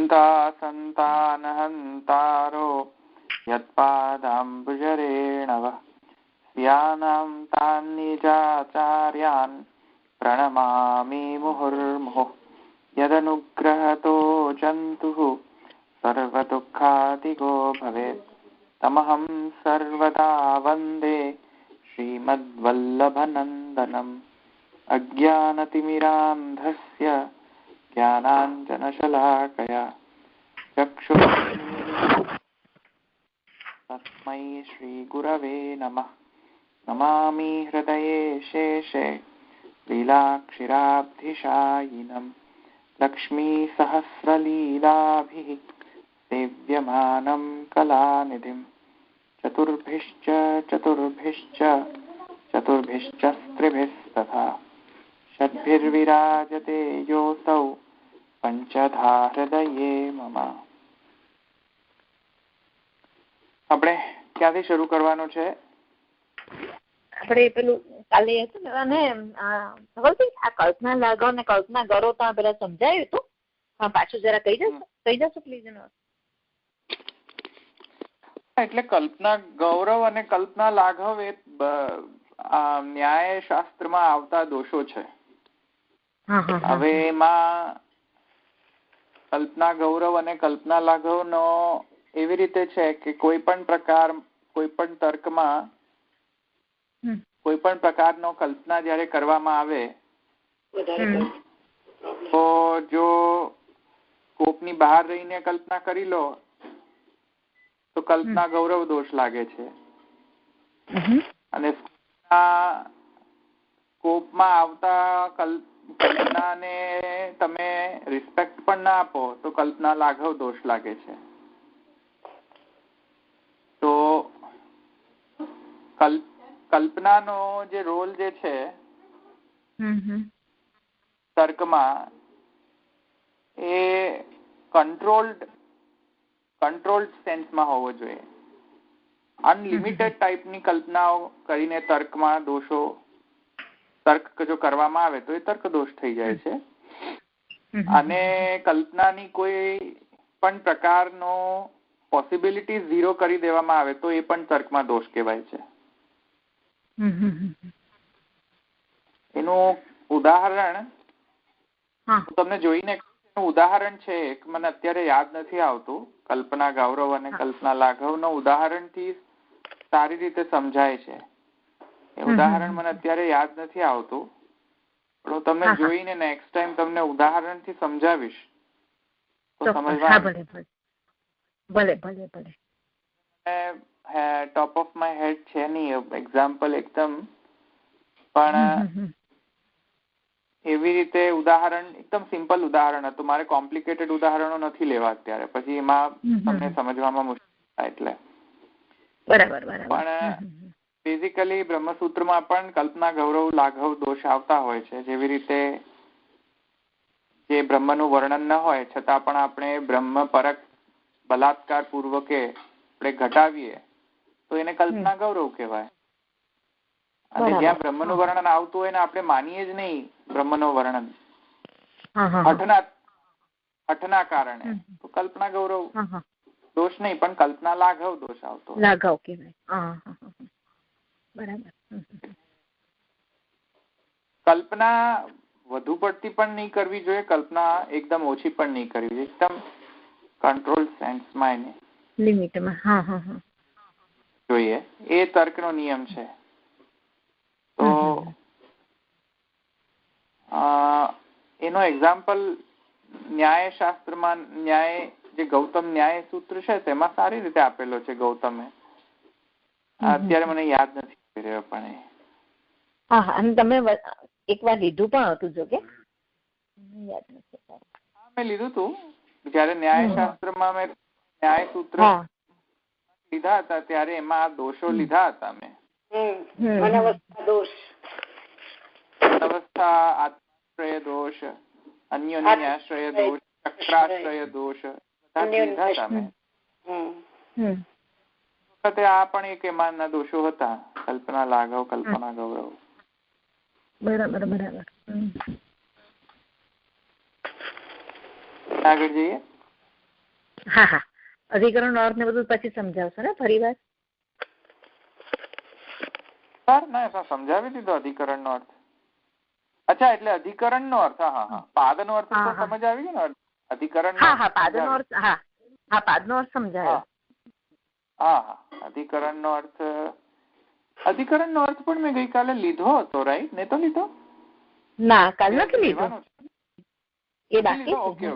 हन्ता सन्तानहन्तारो यत्पादाम्बुजरेणवः स्यानां तान् निजाचार्यान् प्रणमामि मुहुर्मुहुः यदनुग्रहतो जन्तुः सर्वदुःखादिगो भवेत् तमहं सर्वदा वन्दे श्रीमद्वल्लभनन्दनम् अज्ञानतिमिरान्धस्य ज्ञानाञ्जनशलाकया तस्मै श्रीगुरवे नमः। नमामि हृदये शेषे लीलाक्षिराब्धिशायिनं लक्ष्मीसहस्रलीलाभिः सेव्यमानं कलानिधिं चतुर्भिश्च स्त्रिभिस्तथा षड्भिर्विराजते योऽसौ पंचधा हृदये मम। આપણે ક્યાંથી શરૂ કરવાનું છે? આપણે પેલું કાલે હતું ને અને આ કલ્પના લાગો ને કલ્પના કરો તો પેલા સમજાયું હતું, પાછું જરા કહી જશો પ્લીઝ? એટલે કલ્પના ગૌરવ અને કલ્પના લાઘવ એ ન્યાય શાસ્ત્રમાં આવતા દોષો છે. હવે એમાં કલ્પના ગૌરવ અને કલ્પના લાઘવ નો એવી રીતે છે કે કોઈ પણ તર્કમાં કોઈ પણ પ્રકારનો કલ્પના જયારે કરવામાં આવે તો જો સ્કોપની બહાર રહીને કલ્પના કરી લો તો કલ્પના ગૌરવ દોષ લાગે છે, અને સ્કોપમાં આવતા કલ્પનાને તમે રિસ્પેક્ટ પણ ના આપો તો કલ્પના લાઘવ દોષ લાગે છે. તો કલ્પનાનો જે રોલ જે છે તર્કમાં એ કંટ્રોલ્ડ સેન્સમાં હોવો જોઈએ. અનલિમિટેડ ટાઈપની કલ્પનાઓ કરીને તર્કમાં દોષો તર્ક જો કરવામાં આવે તો એ તર્ક દોષ થઈ જાય છે, અને કલ્પનાની કોઈ પણ પ્રકારનો પોસિબિલિટી ઝીરો કરી દેવામાં આવે તો એ પણ તર્કમાં દોષ કહેવાય છે. એનું ઉદાહરણ તમને જોઈને ઉદાહરણ છે એક, મને અત્યારે યાદ નથી આવતું. કલ્પના ગૌરવ અને કલ્પના લાઘવ નો ઉદાહરણ થી સારી રીતે સમજાય છે. એ ઉદાહરણ મને અત્યારે યાદ નથી આવતું, પણ હું તમને જોઈને નેક્સ્ટ ટાઈમ તમને ઉદાહરણ થી સમજાવીશ તો સમજવા. ટોપ ઓફ માય હેડ છે નહીં એક્ઝામ્પલ એકદમ, પણ એવી રીતે ઉદાહરણ એકદમ સિમ્પલ ઉદાહરણ હતું. મારે કોમ્પ્લિકેટેડ ઉદાહરણો નથી લેવા અત્યારે, પછી એમાં તમને સમજવામાં મુશ્કેલ થાય એટલે. પણ બેઝિકલી બ્રહ્મસૂત્રમાં પણ કલ્પના ગૌરવ લાઘવ દોષ આવતા હોય છે. જેવી રીતે જે બ્રહ્મનું વર્ણન ન હોય છતાં પણ આપણે બ્રહ્મ પરક બલાત્કાર પૂર્વકે આપણે ઘટાવીએ તો એને કલ્પના ગૌરવ કહેવાય. અને જ્યાં બ્રહ્મનું વર્ણન આવતું હોય ને આપણે માનીએ જ નહીં બ્રહ્મનું વર્ણન હઠના કારણે, તો કલ્પના ગૌરવ દોષ નહીં પણ કલ્પના લાઘવ દોષ આવતો લાઘવ કહેવાય. કલ્પના વધુ પડતી પણ નહીં કરવી જોઈએ, કલ્પના એકદમ ઓછી પણ નહીં કરવી જોઈએ, એકદમ કંટ્રોલ સેન્સમાં એને લિમિટમાં જોઈએ. એ તર્કનો નિયમ છે. તો એનો એક્ઝામ્પલ ન્યાય શાસ્ત્રમાં ન્યાય જે ગૌતમ ન્યાય સૂત્ર છે તેમાં સારી રીતે આપેલો છે ગૌતમે. અત્યારે મને યાદ નથી રહ્યો પણ અને તમે એકવાર લીધું પણ હતું જો કે યાદ નથી. મેં લીધું હતું જયારે ન્યાયશાસ્ત્રમાં મેં ન્યાય સૂત્ર લીધા હતા ત્યારે એમાં આ દોષો લીધા હતા મેં. અનવસ્થા, આત્માશ્રય દોષ, અન્યોન્યાશ્રય દોષ, ચક્રાશ્રય દોષ લીધા હતા મેં. વખતે આ પણ એક એમાંના દોષો હતા, કલ્પના લાઘવ કલ્પના ગૌરવ. બરાબર. આગળ જઈએ. હા હા, અધિકરણ અર્થ ને બધું પછી સમજાવશો ને ફરી વાર? ના સમજાવી દીધો અધિકરણ નો અર્થ. અચ્છા, એટલે અધિકરણ નો અર્થ. હા હા, પાદ નો અર્થ તો સમજ આવી ગયો ને? અધિકરણ. હા હા, પાદ નો અર્થ. હા હા, પાદ નો અર્થ સમજાયો. હા હા, અધિકરણ નો અર્થ. અધિકરણ નો અર્થ પણ મેં ગઈકાલે લીધો હતો, રાઈટ? ને તો લીધો? ના, કાલ નથી લીધો. એ બાકી. ઓકે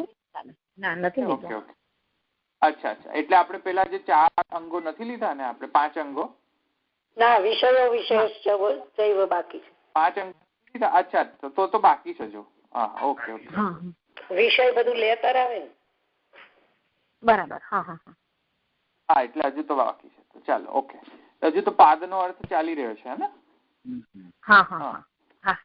ના, નથી લીધો. અચ્છા અચ્છા, એટલે આપણે પેલા જે 4 અંગો નથી લીધા ને, આપણે 5 અંગો. ના, વિષયો વિષય બાકી છે. 5 અંગો લીધા. અચ્છા, તો બાકી છે જો. હા, ઓકે ઓકે. વિષય બધું લેતર આવે ને. બરાબર. હા હા હા, એટલે હજુ તો બાકી છે. તો ચાલો, ઓકે. હજુ તો પાદ નો અર્થ ચાલી રહ્યો છે ને? હા હા હા.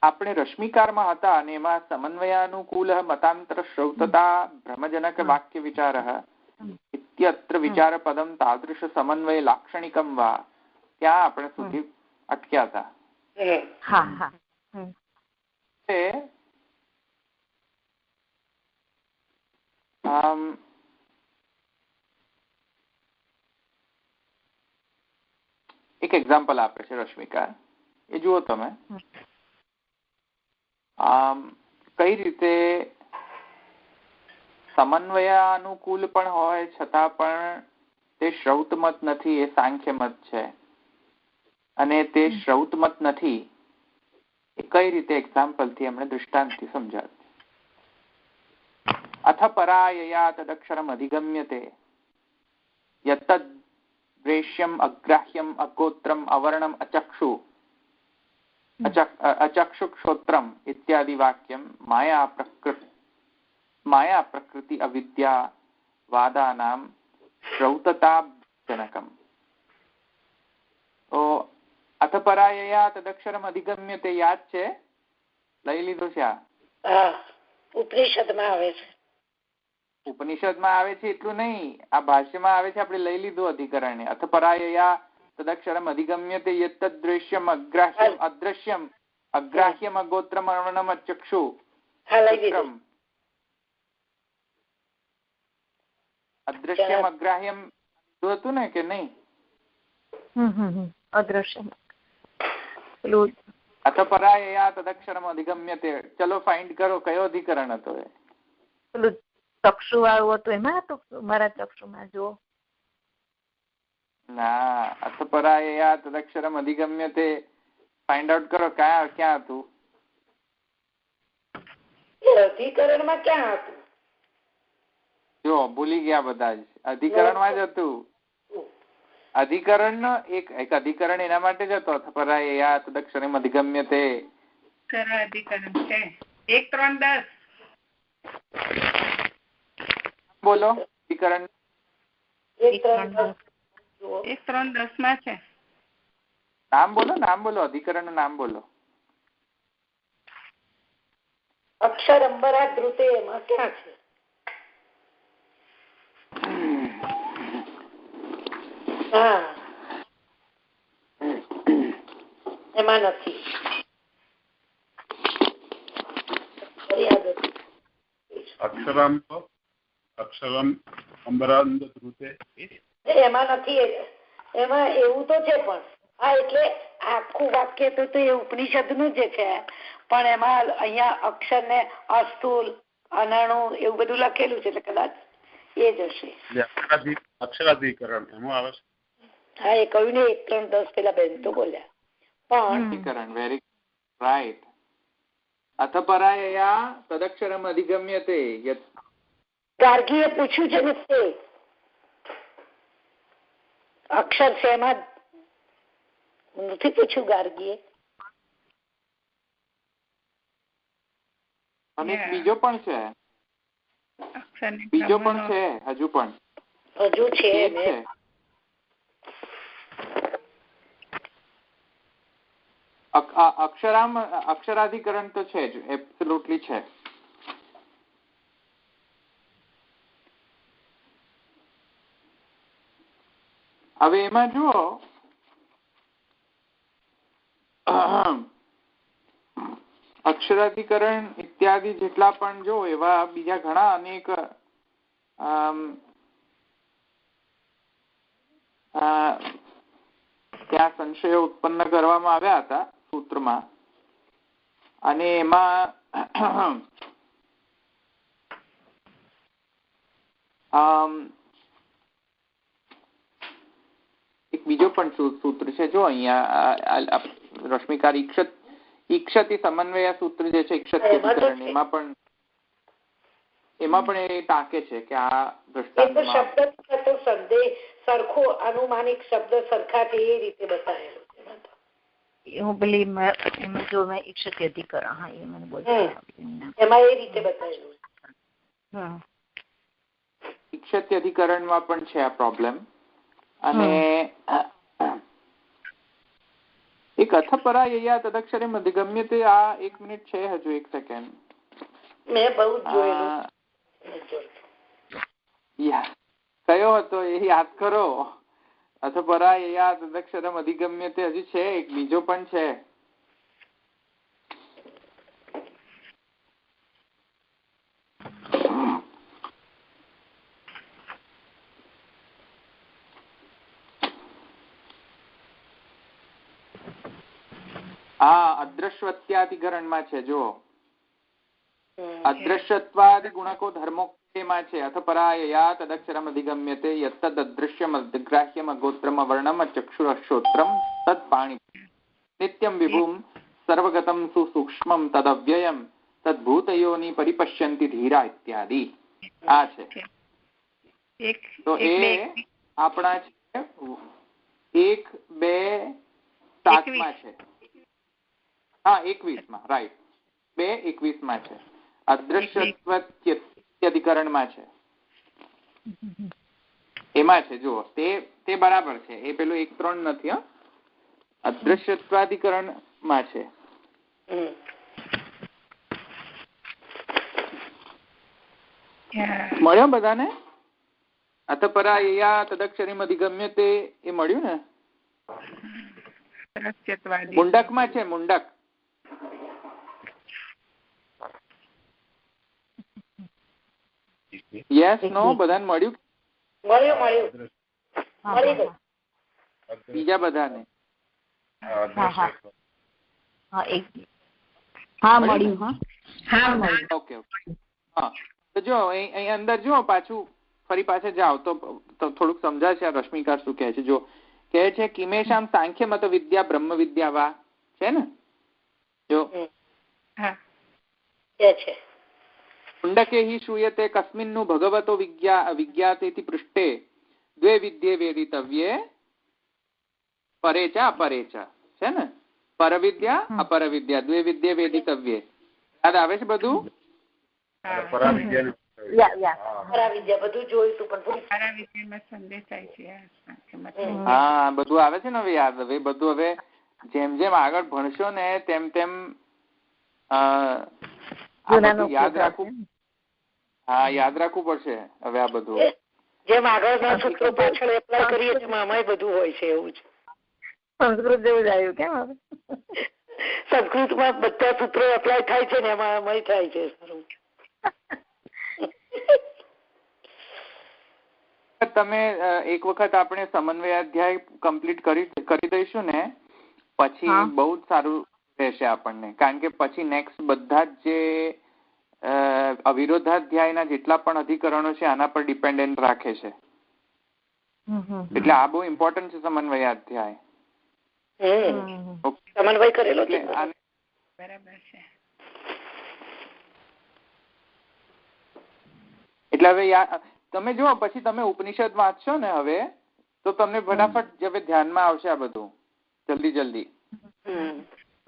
આપણે રશ્મિકારમાં હતા અને એમાં સમન્વયાનુકૂલ મતાંતર શ્રૌતતા ભ્રમજનક વાક્ય વિચાર ઇત્યત્ર વિચાર પદમ તાદૃશ સમન્વય લાક્ષણિકમ વા, ત્યાં આપણે સુધી અટક્યા હતા. હા હા. એક એક્ઝામ્પલ આપે છે રશ્મિકા, એ જુઓ તમે. કઈ રીતે સમન્વયાનુકૂળ પણ હોય છતાં પણ તે શ્રૌતમત નથી, એ સાંખ્ય મત છે. અને તે શ્રૌતમત નથી એ કઈ રીતે એક્ઝામ્પલ થી એમણે દૃષ્ટાંતથી સમજાવ્યું. અથ પરાયયા તદક્ષરમ અધિગમ્યતે યત્તદ દ્રેશ્યમ અગ્રાહ્યમ અગોત્રમ અવર્ણમ અચક્ષુ અચક્ષુક્ષોત્રમ ઇત્યાદि વાક્યમ માયા પ્રકૃતિ અવિદ્યા વાદાનામ શ્રૌતતાજનકમ. તો અથ પરાયયા તદક્ષરમ અધિગમ્યતે યાદ છે? લઈ લીધો છે? ઉપનિષદમાં આવે છે. ઉપનિષદમાં આવે છે એટલું નહીં, આ ભાષ્યમાં આવે છે. આપણે લઈ લીધું અધિકરણ. અથ પરાયયા તદક્ષરમ અધિગમ્યતે યત્તદ દ્રશ્યમ અગ્રાહ્યમ અદ્રશ્યમ અગ્રાહ્યમ અગોત્રમ અવર્ણમ અચક્ષુ. અદ્રશ્યમ અગ્રાહ્યમ હતું ને કે નહીં? અદ્રશ્યમ. અથ પરાયયા તદક્ષરમ અધિગમ્યતે. ચલો ફાઇન્ડ કરો કયો અધિકરણ હતો એ. ચક્ષુ વાળું હતું એમાં હતું. મારા ચક્ષુમાં જુઓ. ના, અથ પરાયયા તદક્ષરમ અધિગમ્યતે ફાઇન્ડ આઉટ કરો ક્યાં હતું. અધિકરણમાં ક્યાં હતું? જો ભૂલી ગયા બધા જ. અધિકરણમાં જ હતું. અધિકરણ નો એક અધિકરણ એના માટે જ હતો. અથ પરાયયા તદક્ષરમ અધિગમ્યતે. સરળ અધિકરણ છે. 1, 3, 10. બોલો અધિકરણ. 1, 3, 10 માં છે. નામ બોલો અધિકરણ નું નામ બોલો. અક્ષર અંબરા ધ્રુતે એમાં ક્યાં છે? એમાં નથી. અક્ષરમ અંબરાંદ ધ્રુતે એમાં નથી. એમાં એવું તો છે પણ હા, એટલે આખું વાક્ય તો એ ઉપનિષદ નું જ છે. પણ એમાં અહીંયા અક્ષર ને અસ્થૂલ અનાણુ એવું બધું લખેલું છે, એટલે કદાચ એ જ હશે. અક્ષરાધિકરણ એમાં આવે છે. હા, એ કહ્યું ને 1, 3, 10 પેલા બેન તો બોલ્યા. પણ વેરી રાઈટ. અથ પરાયયા તદક્ષરમ અધિગમ્યતે. ગાર્ગીએ પૂછ્યું છે ને તે અક્ષર છે એમાં નથી પૂછ્યું ગાર્ગીએ. અને બીજો પણ છે. બીજો પણ છે. હજુ છે. અક્ષરાધિકરણ તો છે જ, એબ્સોલ્યુટલી છે. હવે એમાં જુઓ અક્ષરાધિકરણ ઇત્યાદિ જેટલા પણ જો એવા બીજા ઘણા અનેક ત્યાં સંશયો ઉત્પન્ન કરવામાં આવ્યા હતા સૂત્રમાં, અને એમાં એક બીજો પણ સૂત્ર છે જો અહીંયા રશ્મિકાર ઈક્ષતિ સમન્વય સૂત્ર જે છે ઈક્ષત્યધિકરણ, એમાં પણ એ ટાંકે છે કે આ દ્રષ્ટાંતમાં સરખો અનુમાનિક શબ્દ સરખા છે એ રીતે બતાવેલું. હું પેલી જો મેં ઈક્ષત્યધિકરણ, હા એ મને એમાં એ રીતે બતાવેલું. ઈક્ષત્યધિકરણમાં પણ છે આ પ્રોબ્લેમ. અને એક અથપરા યયા તદક્ષરે મધ્યગમ્યતે, આ 1 મિનિટ છે હજુ 1 સેકન્ડ, મેં બહુ જોયેલું. કયો હતો એ યાદ કરો. અથપરા યયા તદક્ષરમ અધિગમ્યતે હજુ છે એક બીજો પણ છે. હા, અદ્રશ્યત્યાધિકરણમાં છે જો. અદ્રશ્યત્વાદિ ગુણકો ધર્મોક્તેમાં છે. અથપરાયયા તદક્ષરમ અધિગમ્યતે યત્તદ અદ્રશ્યમ અગ્રાહ્યમ અગોત્રમ અવર્ણમ અચક્ષુરશ્રોત્રમ તદ પાણી નિત્યમ વિભુમ સર્વગતમ સુસૂક્ષ્મમ તદવ્યયમ તદ્ભૂતયોની પરિપશ્યંતિ ધીરા ઇત્યાદિ. આ છે. તો એ આપણા છે 1, 2, 7 છે. હા, 21 રાઈટ, 2:21 છે. અદ્રશ્યત્વાધિકરણમાં છે, એમાં છે જુઓ. તે બરાબર છે, એ પેલું 1:3 નથી. હા, અદ્રશ્યત્વાધિકરણમાં છે. મળ્યો બધાને? અથપરા યયા તદક્ષરીમ અધિગમ્યતે એ મળ્યું ને? મુંડકમાં છે, મુંડક. યસ નો બધાને મળ્યું? બીજા બધાને? ઓકે. હા, તો જો અહીં અંદર જો પાછું ફરી પાછળ જાઓ તો થોડુંક સમજાય છે આ રશ્મિકાર શું કહે છે. જો કહે છે કિમેશામ સાંખ્ય મત વિદ્યા બ્રહ્મ વિદ્યા વા, છે ને? જો મુંડકે હિ શ્રૂયતે કસ્મિન્નુ ભગવતો વિજ્ઞાતેતિ પૃષ્ઠે દ્વે વિદ્યે વેદિતવ્યે પરે ચ અપરે ચ, છે ને? પરવિદ્યા અપર વિદ્યા દ્વે વિદ્યે વેદિતવ્યે. યાદ આવે છે બધું? હા, બધું આવે છે ને હવે યાદ. હવે બધું હવે જેમ જેમ આગળ ભણશો ને તેમ તેમ યાદ રાખવું. હા, યાદ રાખવું પડશે હવે આ બધું. જેમ આગળના સૂત્રો પાછળ એપ્લાય કરીએ તેમાં આમાંય બધું હોય છે. એવું જ સંસ્કૃત જેવું જ આવ્યું કેમ? હવે સંસ્કૃતમાં બધા સૂત્રો એપ્લાય થાય છે ને એમાં આમાંય થાય છે. તમે એક વખત આપણે સમન્વય અધ્યાય કમ્પ્લીટ કરી દઈશું ને પછી બહુ જ સારું રહેશે આપણને. કારણ કે પછી નેક્સ્ટ બધા જ જે અવિરોધાધ્યાયના જેટલા પણ અધિકરણો છે આના પર ડિપેન્ડન્ટ રાખે છે. એટલે આ બહુ ઇમ્પોર્ટન્ટ છે સમન્વય અધ્યાય. સમન્વય કરેલો છે, બરાબર છે. એટલે હવે તમે જુઓ પછી તમે ઉપનિષદ વાંચશો ને હવે તો તમને ફટાફટ હવે ધ્યાનમાં આવશે આ બધું જલ્દી.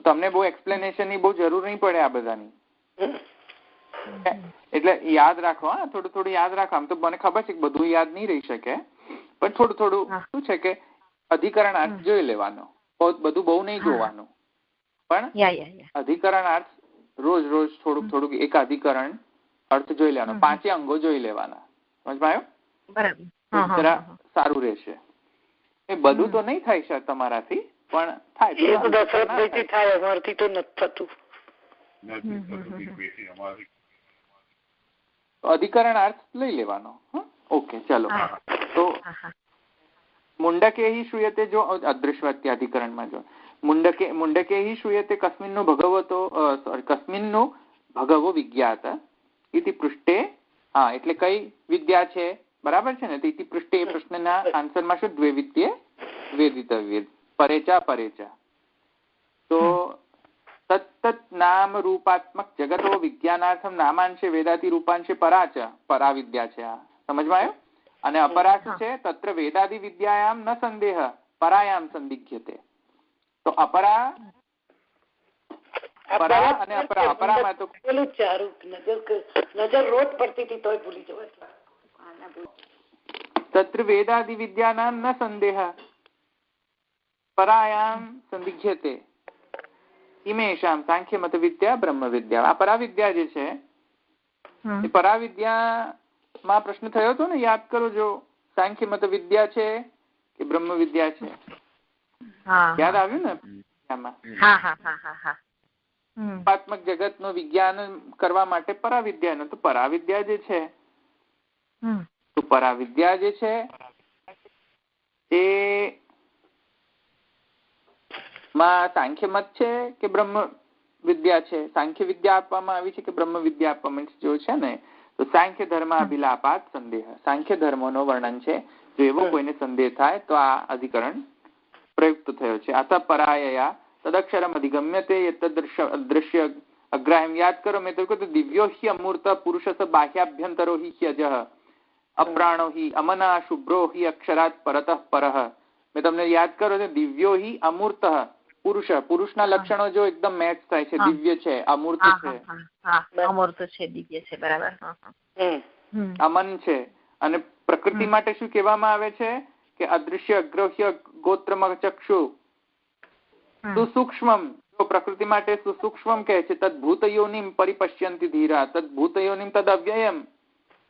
તમને બહુ એક્સપ્લેનેશન ની બહુ જરૂર નહીં પડે આ બધાની. એટલે યાદ રાખો. હા, થોડું યાદ રાખો. આમ તો મને ખબર છે કે બધું યાદ નહીં રહી શકે, પણ થોડું શું છે કે અધિકરણ અર્થ જોઈ લેવાનો. બધું બહુ નહીં જોવાનું, પણ અધિકરણ અર્થ રોજ થોડુંક એક અધિકરણ અર્થ જોઈ લેવાનો. 5 અંગો જોઈ લેવાના. સમજમાં આવ્યું? જરા સારું રહેશે. એ બધું તો નહીં થાય સર તમારાથી, પણ થાય. અધિકરણાર્થ લઈ લેવાનો. ઓકે, ચાલો. તો મુંડકે हि श्रूयते, जो अदृश्यवाक्याधिकरणમાં જો मुंडके हि श्रूयते कस्मिन्नु भगवतो कस्मिन्नु भगवो विज्ञात इति पृष्ठे. હા, એટલે કઈ વિદ્યા છે, બરાબર છે ને? ઇતિ પૃષ્ઠે એ પ્રશ્નના આન્સરમાં શું? દ્વેવિદ્યે વેદિતવ્ય પરેચા પરેચા. તો તત્તત નામ રૂપાત્મક જગતો વિજ્ઞાનાર્થમ નામાંશે વેદાતિ રૂપાંશે પરાચ પરા વિદ્યા છે. આ સમજમાં આવ્યું? અને અપરા શું છે? તત્ર વેદાદિ વિદ્યાયામ ન સંદેહ પરાયામ સંદિગ્યતે. તો અપરા પરા અને અપરા. અપરામાં તો પેલું ચારું નજર રોજ પડતી હતી તોય ભૂલી જવાય. તત્ર વેદાદિ વિદ્યાનામ ન સંદેહ પરાયામ સંદિગ્યતે ઇમેશામ સાંખ્ય મત વિદ્યા બ્રહ્મ વિદ્યા. આ પરાવિદ્યા જે છે એ પરાવિદ્યામાં પ્રશ્ન થયો હતો ને, યાદ કરો. જો સાંખ્ય મત વિદ્યા છે કે બ્રહ્મ વિદ્યા છે, યાદ આવ્યું ને? રૂપાત્મક જગત નું વિજ્ઞાન કરવા માટે પરાવિદ્યા. તો પરાવિદ્યા જે છે, તો પરાવિદ્યા જે છે એ માં સાંખ્ય મત છે કે બ્રહ્મ વિદ્યા છે? સાંખ્ય વિદ્યા આપવામાં આવી છે કે બ્રહ્મ વિદ્યા આપવામાં જો છે ને, તો સાંખ્ય ધર્મ અભિલાપાત સંદેહ. સાંખ્ય ધર્મનો વર્ણન છે. જો એવો કોઈને સંદેહ થાય તો આ અધિકરણ પ્રયુક્ત થયો છે. અત પરાયયા તદક્ષરમ અધિગમ્યતે અદૃશ્ય અગ્રાહ્યમ. યાદ કરો, મેં તો કહ્યું દિવ્યો હિ અમૂર્ત પુરુષસ બાહ્યાભ્યંતરો હિ હ્યજઃ અપ્રાણો હિ અમના શુભ્રો હિ અક્ષરાત પરતઃ પરઃ. મેં તમને યાદ કરો છો, દિવ્યો હિ અમૂર્ત પુરુષ. પુરુષના લક્ષણો જો એકદમ મેચ થાય છે. દિવ્ય છે, અમૂર્ત છે. અમૂર્ત છે, દિવ્ય છે, બરાબર. અમન છે. અને પ્રકૃતિ માટે શું કહેવામાં આવે છે કે અદૃશ્ય અગ્રહ્ય ગોત્રમ ચક્ષુ સુસૂક્ષ્મમ. જો પ્રકૃતિ માટે સુસૂક્ષ્મમ કહે છે. તદ્ભૂતયોનિમ પરિપશ્યંતિ ધીરા તદ્ભૂતયોનિમ તદ અવ્યયમ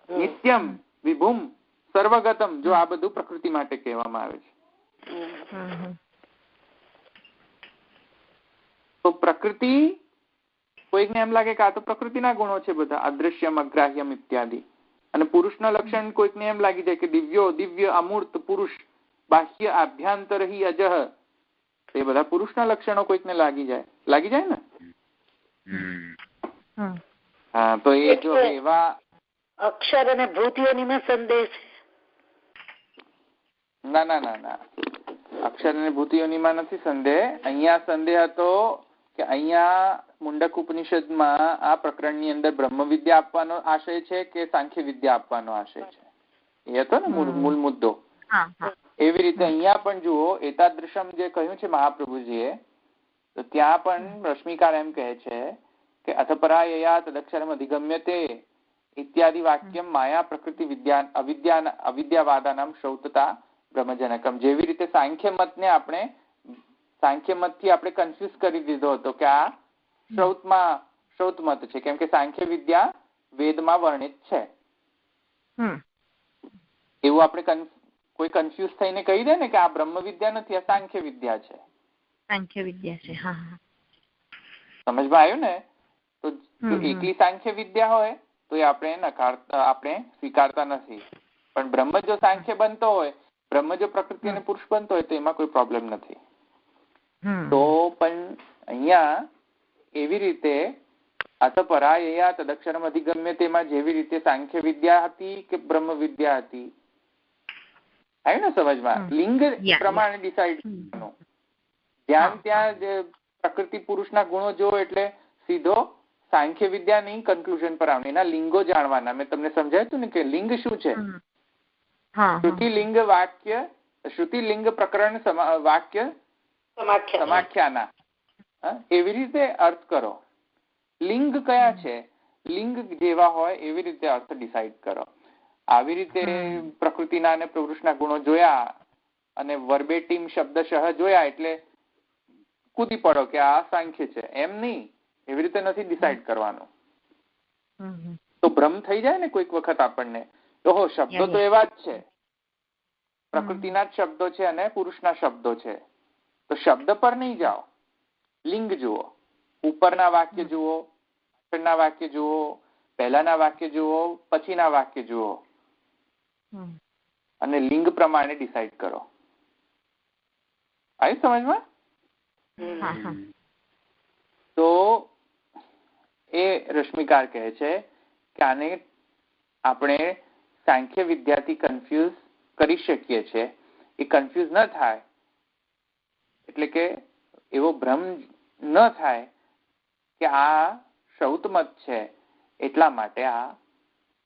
નિત્યમ વિભુમ સર્વગતમ. જો આ બધું પ્રકૃતિ માટે કહેવામાં આવે છે. તો પ્રકૃતિ, કોઈકને એમ લાગે કે આ તો પ્રકૃતિના ગુણો છે બધા, અદૃશ્યમ અગ્રાહ્યમ ઇત્યાદિ. અને પુરુષના લક્ષણ કોઈકને એમ લાગી જાય કે દિવ્યો દિવ્ય અમૂર્ત પુરુષ બાહ્ય આભ્યંતર હિ અજહ. એ બધા પુરુષના લક્ષણો કોઈકને લાગી જાય ને. હા, તો એ જો એવા અક્ષર અને ભૂતિઓની સંદેશ. ના ના ના ના, અક્ષર અને ભૂતિઓનીમાં નથી સંદેહ. અહીંયા સંદેહ હતો કે અહીંયા મુંડક ઉપનિષદમાં આ પ્રકરણની અંદર બ્રહ્મ વિદ્યા આપવાનો આશય છે કે સાંખ્ય વિદ્યા આપવાનો આશય છે, એ હતો ને મૂળ મુદ્દો. એવી રીતે અહીંયા પણ જુઓ, એતાદૃશમ જે કહ્યું છે મહાપ્રભુજીએ, તો ત્યાં પણ રશ્મિકાર એમ કહે છે કે અથ પરાયયા તદક્ષરમ અધિગમ્યતે ઇત્યાદિ વાક્યમ માયા પ્રકૃતિ વિદ્યા અવિદ્યાવાદાનામ શ્રૌતતા બ્રહ્મજનકમ. જેવી રીતે સાંખ્ય મતને આપણે સાંખ્ય મતથી આપણે કન્ફ્યુઝ કરી દીધો હતો કે આ શ્રૌત મત છે, કેમ કે સાંખ્ય વિદ્યા વેદમાં વર્ણિત છે. એવું આપણે કોઈ કન્ફ્યુઝ થઈને કહી દે ને કે આ બ્રહ્મ વિદ્યા નથી, આ સાંખ્ય વિદ્યા છે. સાંખ્ય વિદ્યા છે. સમજમાં આવ્યું ને? તો એકલી સાંખ્ય વિદ્યા હોય તો એ આપણે સ્વીકારતા નથી. પણ બ્રહ્મ જો સાંખ્ય બનતો હોય, બ્રહ્મ જો પ્રકૃતિ અને પુરુષ બનતો હોય તો એમાં કોઈ પ્રોબ્લેમ નથી. તો પણ અહીંયા એવી રીતે અથ પરાયયા તદક્ષરમ અધિગમ્ય, તેમાં જેવી રીતે સાંખ્ય વિદ્યા હતી કે બ્રહ્મ વિદ્યા હતી, આવ્યું ને સમજમાં? લિંગ પ્રમાણે ડિસાઈડ કરવાનું. ધ્યાન ત્યાં પ્રકૃતિ પુરુષના ગુણો જો એટલે સીધો સાંખ્ય વિદ્યા નહીં કન્ક્લુઝન પર આવવાનું. એના લિંગો જાણવાના. મેં તમને સમજાયું ને કે લિંગ શું છે. શ્રુતિલિંગ વાક્ય, શ્રુતિલિંગ પ્રકરણ વાક્ય સમાખ્યાના, એવી રીતે અર્થ કરો. લિંગ કયા છે, લિંગ જેવા હોય એવી રીતે અર્થ ડિસાઈડ કરો. આવી રીતે પ્રકૃતિના અને પુરુષના ગુણો જોયા અને વર્બેટિમ શબ્દશઃ જોયા એટલે કૂદી પડો કે આ સાંખ્ય છે, એમ નહીં. એવી રીતે નથી ડિસાઈડ કરવાનું. તો ભ્રમ થઈ જાય ને કોઈક વખત આપણને. તો શબ્દો તો એવા જ છે, પ્રકૃતિના જ શબ્દો છે અને પુરુષના શબ્દો છે. તો શબ્દ પર નહીં જાઓ, લિંગ જુઓ, ઉપરના વાક્ય જુઓ, પાછળના વાક્ય જુઓ, પહેલાના વાક્ય જુઓ, પછીના વાક્ય જુઓ અને લિંગ પ્રમાણે ડિસાઈડ કરો. આવી સમજમાં? તો એ રશ્મિકાર કહે છે કે આને આપણે સાંખ્ય વિદ્યાથી કન્ફ્યુઝ કરી શકીએ છીએ. એ કન્ફ્યુઝ ન થાય એટલે કે એવો ભ્રમ ન થાય કે આ શ્રૌતમત છે, એટલા માટે આ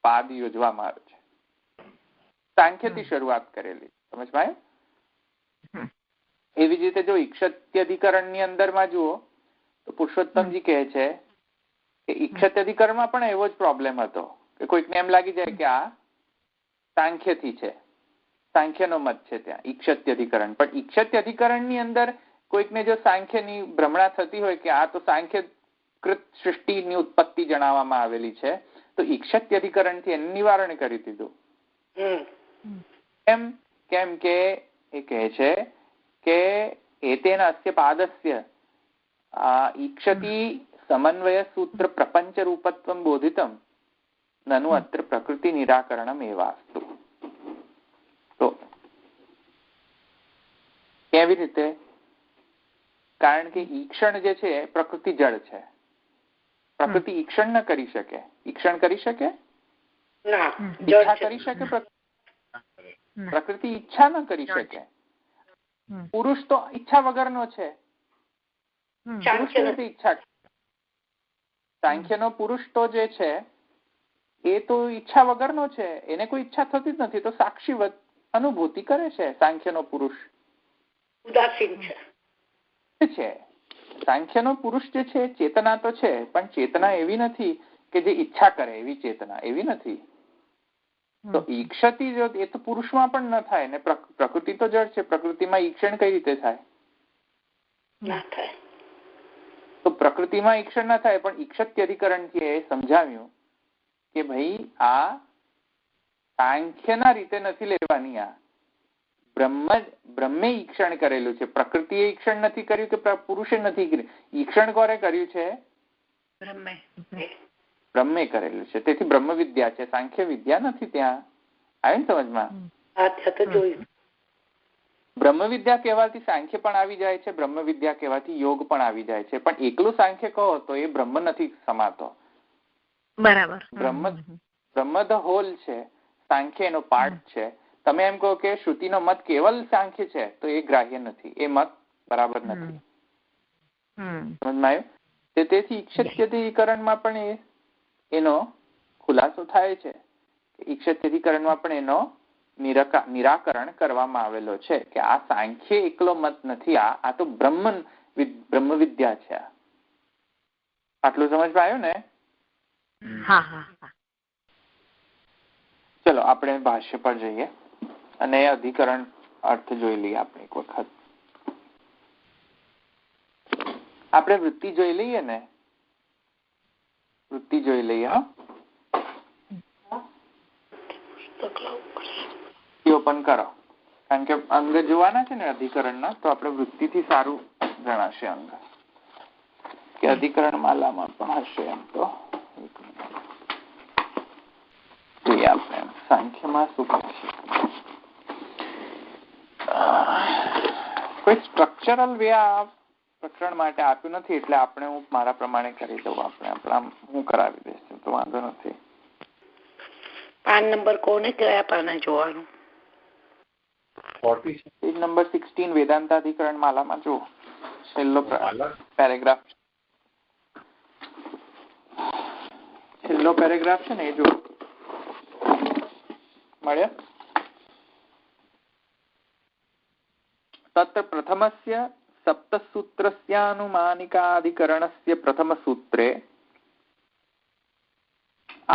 પાદ યોજવામાં આવે છે. સાંખ્યથી શરૂઆત કરેલી, સમજમાં? એવી જ રીતે જો ઈક્ષત્યધિકરણની અંદરમાં જુઓ તો પુરુષોત્તમજી કહે છે કે ઈક્ષત્યધિકરણમાં પણ એવો જ પ્રોબ્લેમ હતો કે કોઈકને એમ લાગી જાય કે આ સાંખ્યથી છે, સાંખ્યનો મત છે ત્યાં ઈક્ષત્યધિકરણ. પણ ઈક્ષત્યધિકરણની અંદર કોઈકને જો સાંખ્યની ભ્રમણા થતી હોય કે આ તો સાંખ્યકૃત સૃષ્ટિની ઉત્પત્તિ જણાવવામાં આવેલી છે, તો ઈક્ષત્યધિકરણથી એનું નિવારણ કરી દીધું. કેમ કે એ કહે છે કે એતેન અસ્ય પાદસ્ય ઈક્ષતિ સમન્વય સૂત્ર પ્રપંચ રૂપત્વમ બોધિતમ નનુ અત્ર પ્રકૃતિ નિરાકરણમ એવાસ્તુ. તો કેવી રીતે? કારણ કે ઈક્ષણ જે છે પ્રકૃતિ જળ છે. પ્રકૃતિ ઈક્ષણ ન કરી શકે. ઈક્ષણ કરી શકે? ઈચ્છા કરી શકે? પ્રકૃતિ ઈચ્છા ન કરી શકે. પુરુષ તો ઈચ્છા વગરનો છે. ઈચ્છા સાંખ્યનો પુરુષ તો જે છે એ તો ઈચ્છા વગરનો છે. એને કોઈ ઈચ્છા થતી જ નથી, તો સાક્ષીવત અનુભૂતિ કરે છે. સાંખ્યનો પુરુષ ઉદાસીન છે. સાંખ્યનો પુરુષ જે છે ચેતના તો છે, પણ ચેતના એવી નથી કે જે ઈચ્છા કરે એવી ચેતના એવી નથી. તો ઈક્ષતિ જો એ તો પુરુષમાં પણ ન થાય ને. પ્રકૃતિ તો જળ છે, પ્રકૃતિમાં ઈક્ષણ કઈ રીતે થાય? તો પ્રકૃતિમાં ઈક્ષણ ના થાય, પણ ઈક્ષત્યધિકરણથી એ સમજાવ્યું કે ભાઈ આ સાંખ્યના રીતે નથી લેવાની. આ બ્રહ્મે ઈક્ષણ કરેલું છે. પ્રકૃતિએ ઈક્ષણ નથી કર્યું કે પુરુષે નથી કર્યું. ઈક્ષણ કોરે કર્યું છે? બ્રહ્મે કરેલું છે. તેથી બ્રહ્મ વિદ્યા છે, સાંખ્ય વિદ્યા નથી. ત્યાં આવે ને સમજમાં? બ્રહ્મ વિદ્યા કહેવાથી સાંખ્ય પણ આવી જાય છે, બ્રહ્મ વિદ્યા કહેવાથી યોગ પણ આવી જાય છે. પણ એકલું સાંખ્ય કહો તો એ બ્રહ્મ નથી સમાતો. બરાબર. બ્રહ્મ ધ હોલ છે, સાંખ્ય એનો પાર્ટ છે. તમે એમ કહો કે શ્રુતિનો મત કેવલ સાંખ્ય છે, તો એ ગ્રાહ્ય નથી. એ મત બરાબર નથી. સમજમાં આવ્યું? તેથી ઈક્ષત્યધિકરણમાં પણ એનો ખુલાસો થાય છે કે ઈક્ષત્યધિકરણમાં પણ એનો નિરાકરણ કરવામાં આવેલો છે કે આ સાંખ્ય એકલો મત નથી. આ તો બ્રહ્મ વિદ્યા છે. આટલું સમજમાં આવ્યું ને? ચલો આપણે ભાષ્ય પર જઈએ અને અધિકરણ અર્થ જોઈ લઈએ. આપણે એક વખત આપણે વૃત્તિ જોઈ લઈએ ને. વૃત્તિ જોઈ લઈએ. ઓપન કરો, કારણ કે અંગ જોવાના છે ને અધિકરણના, તો આપણે વૃત્તિથી સારું જણાશે અંગ કે અધિકરણ માલામાં પણ હશે. એમ તો જોઈએ આપણે સાંખ્યમાં શું કહે છે. કોઈ સ્ટ્રક્ચરલ વે આ પ્રકરણ માટે આપ્યું નથી, એટલે આપણે હું મારા પ્રમાણે કરી દઉં. આપણે હું કરાવી દઈશ તો વાંધો નથી. પાન નંબર કોને કયા પાના જોવાનું? પેજ નંબર 16 વેદાંતાધિકરણ માલામાં જો છેલ્લો પેરેગ્રાફ છે ને એ જો મળે. તત્ર પ્રથમસ્ય સપ્તસૂત્રસ્યાનુમાનિકાધિકરણસ્ય પ્રથમ સૂત્રે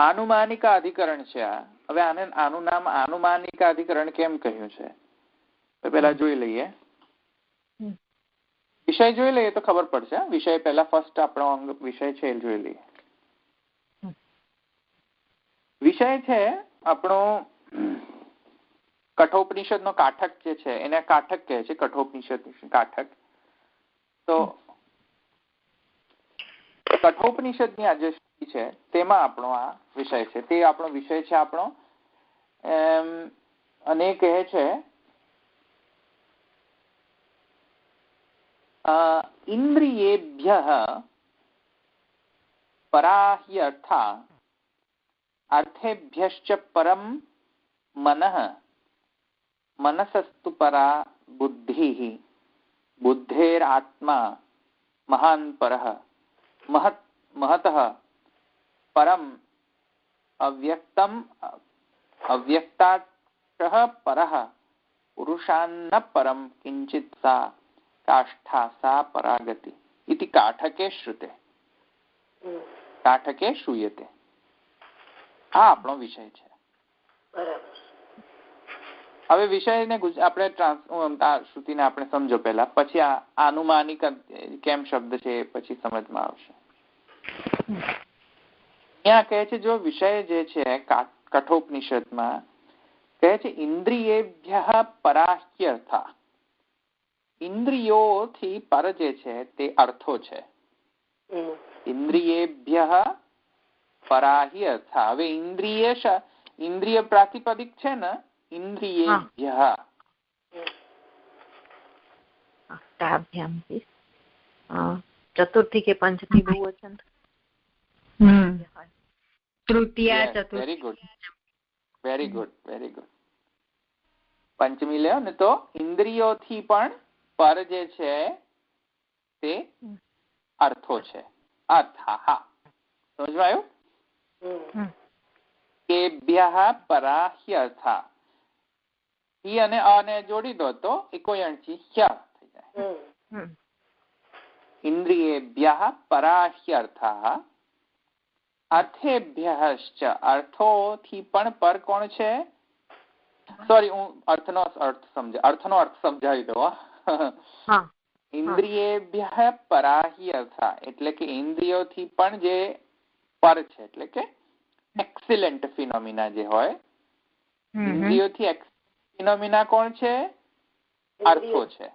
આનુમાનિકા અધિકરણ છે. હવે આનું નામ આનુમાનિકા અધિકરણ કેમ કહ્યું છે પેલા જોઈ લઈએ. વિષય જોઈ લઈએ તો ખબર પડશે. વિષય પહેલા ફર્સ્ટ આપણો અંગ વિષય છે એ જોઈ લઈએ. વિષય છે આપણો કઠોપનિષદ નો કાઠક જે છે એને કાઠક કહે છે. કઠોપનિષદ કાઠક. તો કઠોપનિષદની આ જે શ્રુતિ છે તેમાં આપણો આ વિષય છે, તે આપણો વિષય છે આપણો. અને કહે છે ઇન્દ્રિયેભ્યઃ પરાહ્યર્થા અર્થેભ્યશ્ચ પરમ મનઃ મનસસ્તુ પરા બુદ્ધિઃ બુદ્ધેરાત્મા મહાન પરઃ મહતઃ પરમ અવ્યક્તમ અવ્યક્તાત્ પરઃ પુરુષાન્ન પરમ કિંચિત સા કાષ્ઠા સા પરાગતિ ઇતિ કાઠકે શ્રુતે કાઠકે શ્રૂયતે. આ આપણો વિષય છે. હવે વિષયને આપણે શ્રુતિને આપણે સમજો પહેલા, પછી આ આનુમાનિક કેમ શબ્દ છે પછી સમજમાં આવશે. અહીંયા કહે છે જો વિષય જે છે કઠોપનિષદમાં કહે છે ઇન્દ્રિયેભ્યઃ પરાહ્યર્થા. ઇન્દ્રિયોથી પર જે છે તે અર્થો છે. ઇન્દ્રિયેભ્યઃ પરાહ્યર્થા. હવે ઇન્દ્રિય પ્રાતિપદિક છે ને, ઇન્દ્રિયેભ્યઃ ચતુર્થી કે પંચમી બહુવચન. Very good, very good, very good. પંચમી લ્યો ને તો ઇન્દ્રિયોથી પણ પર જે છે તે અર્થો છે. અર્થ, હા, સમજવાયું? કેભ્યઃ પરાહ્યર્થા. ઈ અને અને જોડી દો તો એકોયણથી હ્ય થઈ જાય. ઇન્દ્રિયેભ્યઃ પરાહ્યર્થા અર્થેભ્યશ્ચ. અર્થોથી પણ પર કોણ છે? સોરી, હું અર્થનો અર્થ સમજાવી દઉં. ઇન્દ્રિયેભ્યઃ પરાહ્યર્થા એટલે કે ઇન્દ્રિયોથી પણ જે પર છે, એટલે કે એક્સિલન્ટ ફિનોમિના જે હોય, ઇન્દ્રિયોથી ફિનોમિના કોણ છે? અર્થો છે.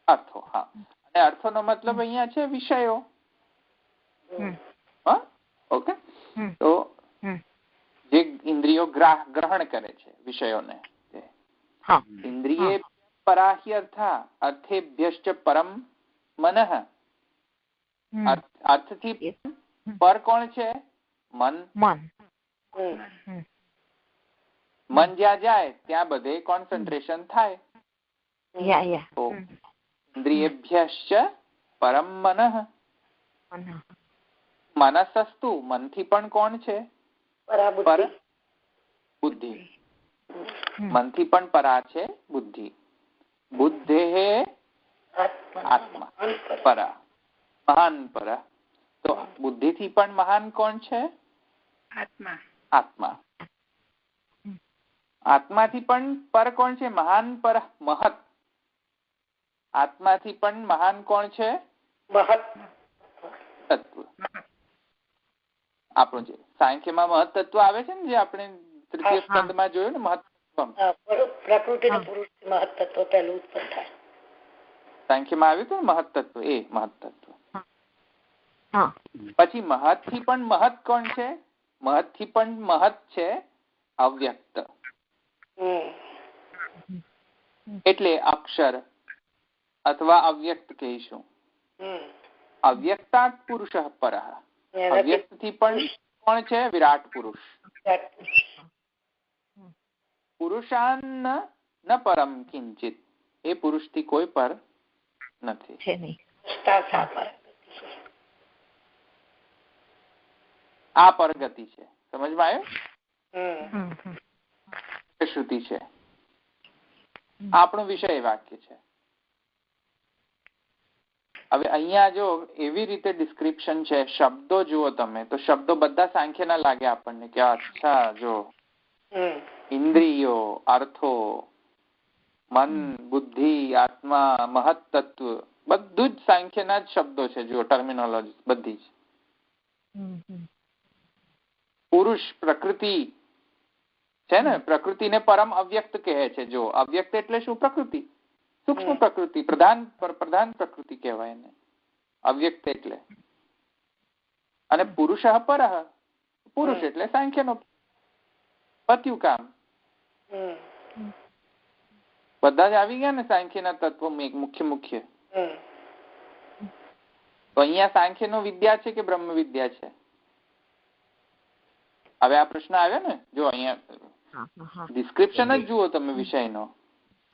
અર્થો, હા. અને અર્થોનો મતલબ અહીંયા છે વિષયો. ઓકે, તો જે ઇન્દ્રિયો ગ્રહણ કરે છે વિષયોને, ઇન્દ્રિય પરાહ્યર્થા અર્થેભ્યશ્ચ પરમ મનઃ. અર્થથી પર કોણ છે? મન. મન જ્યાં જાય ત્યાં બધે કોન્સન્ટ્રેશન થાય. તો ઇન્દ્રિયેભ્યશ્ચ પરમ મનઃ. મનસસ્તુ. મનથી પણ કોણ છે? પર બુદ્ધિ. મનથી પણ પરા છે બુદ્ધિ. બુદ્ધેઃ આત્મા પરા મહાન પર. તો બુદ્ધિથી પણ મહાન કોણ છે? આત્મા. આત્માથી પણ પર કોણ છે? મહાન પર મહત. આત્માથી પણ મહાન કોણ છે? તત્વ. આપણું જે સાંખ્યમાં મહત તત્વ આવે છે ને, જે આપણે તૃતીય સ્કંદમાં જોયું ને, મહત સાંખ્યમાં આવ્યું હતું મહત તત્વ, એ મહત તત્વ. પછી મહત થી પણ મહત કોણ છે? મહત થી પણ મહત છે અવ્યક્ત. એટલે અક્ષર અથવા અવ્યક્ત કહીશું. અવ્યક્તાત પુરુષ પરઃ. અવ્યક્ત થી પણ કોણ છે? વિરાટ પુરુષ. પુરુષાન ન પરમ કિંચિત. એ પુરુષ થી કોઈ પર નથી. આ પરગતિ છે. સમજમાં આવ્યું? શ્રુતિ છે. આપણું વિષય વાક્ય છે. હવે અહીંયા જો એવી રીતે ડિસ્ક્રિપ્શન છે, શબ્દો જુઓ તમે તો શબ્દો બધા સાંખ્યના લાગે આપણને કે અચ્છા જો ઇન્દ્રિયો, અર્થો, મન, બુદ્ધિ, આત્મા, મહત તત્વ બધું જ સાંખ્યના જ શબ્દો છે. જો ટર્મિનોલોજી બધી જ. પુરુષ, પ્રકૃતિ છે ને, પ્રકૃતિને પરમ અવ્યક્ત કહે છે. જો અવ્યક્ત એટલે શું? પ્રકૃતિ, સૂક્ષ્મ પ્રકૃતિ, પ્રધાન પ્રકૃતિ કહેવાય એને. અવ્યક્ત એટલે, અને પુરુષ પરઃ, પુરુષ એટલે સાંખ્યનો પત્યું કામ. બધા જ આવી ગયા ને સાંખ્યના તત્વો મુખ્ય. તો અહીંયા સાંખ્યનો વિદ્યા છે કે બ્રહ્મ વિદ્યા છે? હવે આ પ્રશ્ન આવ્યો ને. જો અહીંયા ડિસ્ક્રિપ્શન જ જુઓ તમે વિષયનો,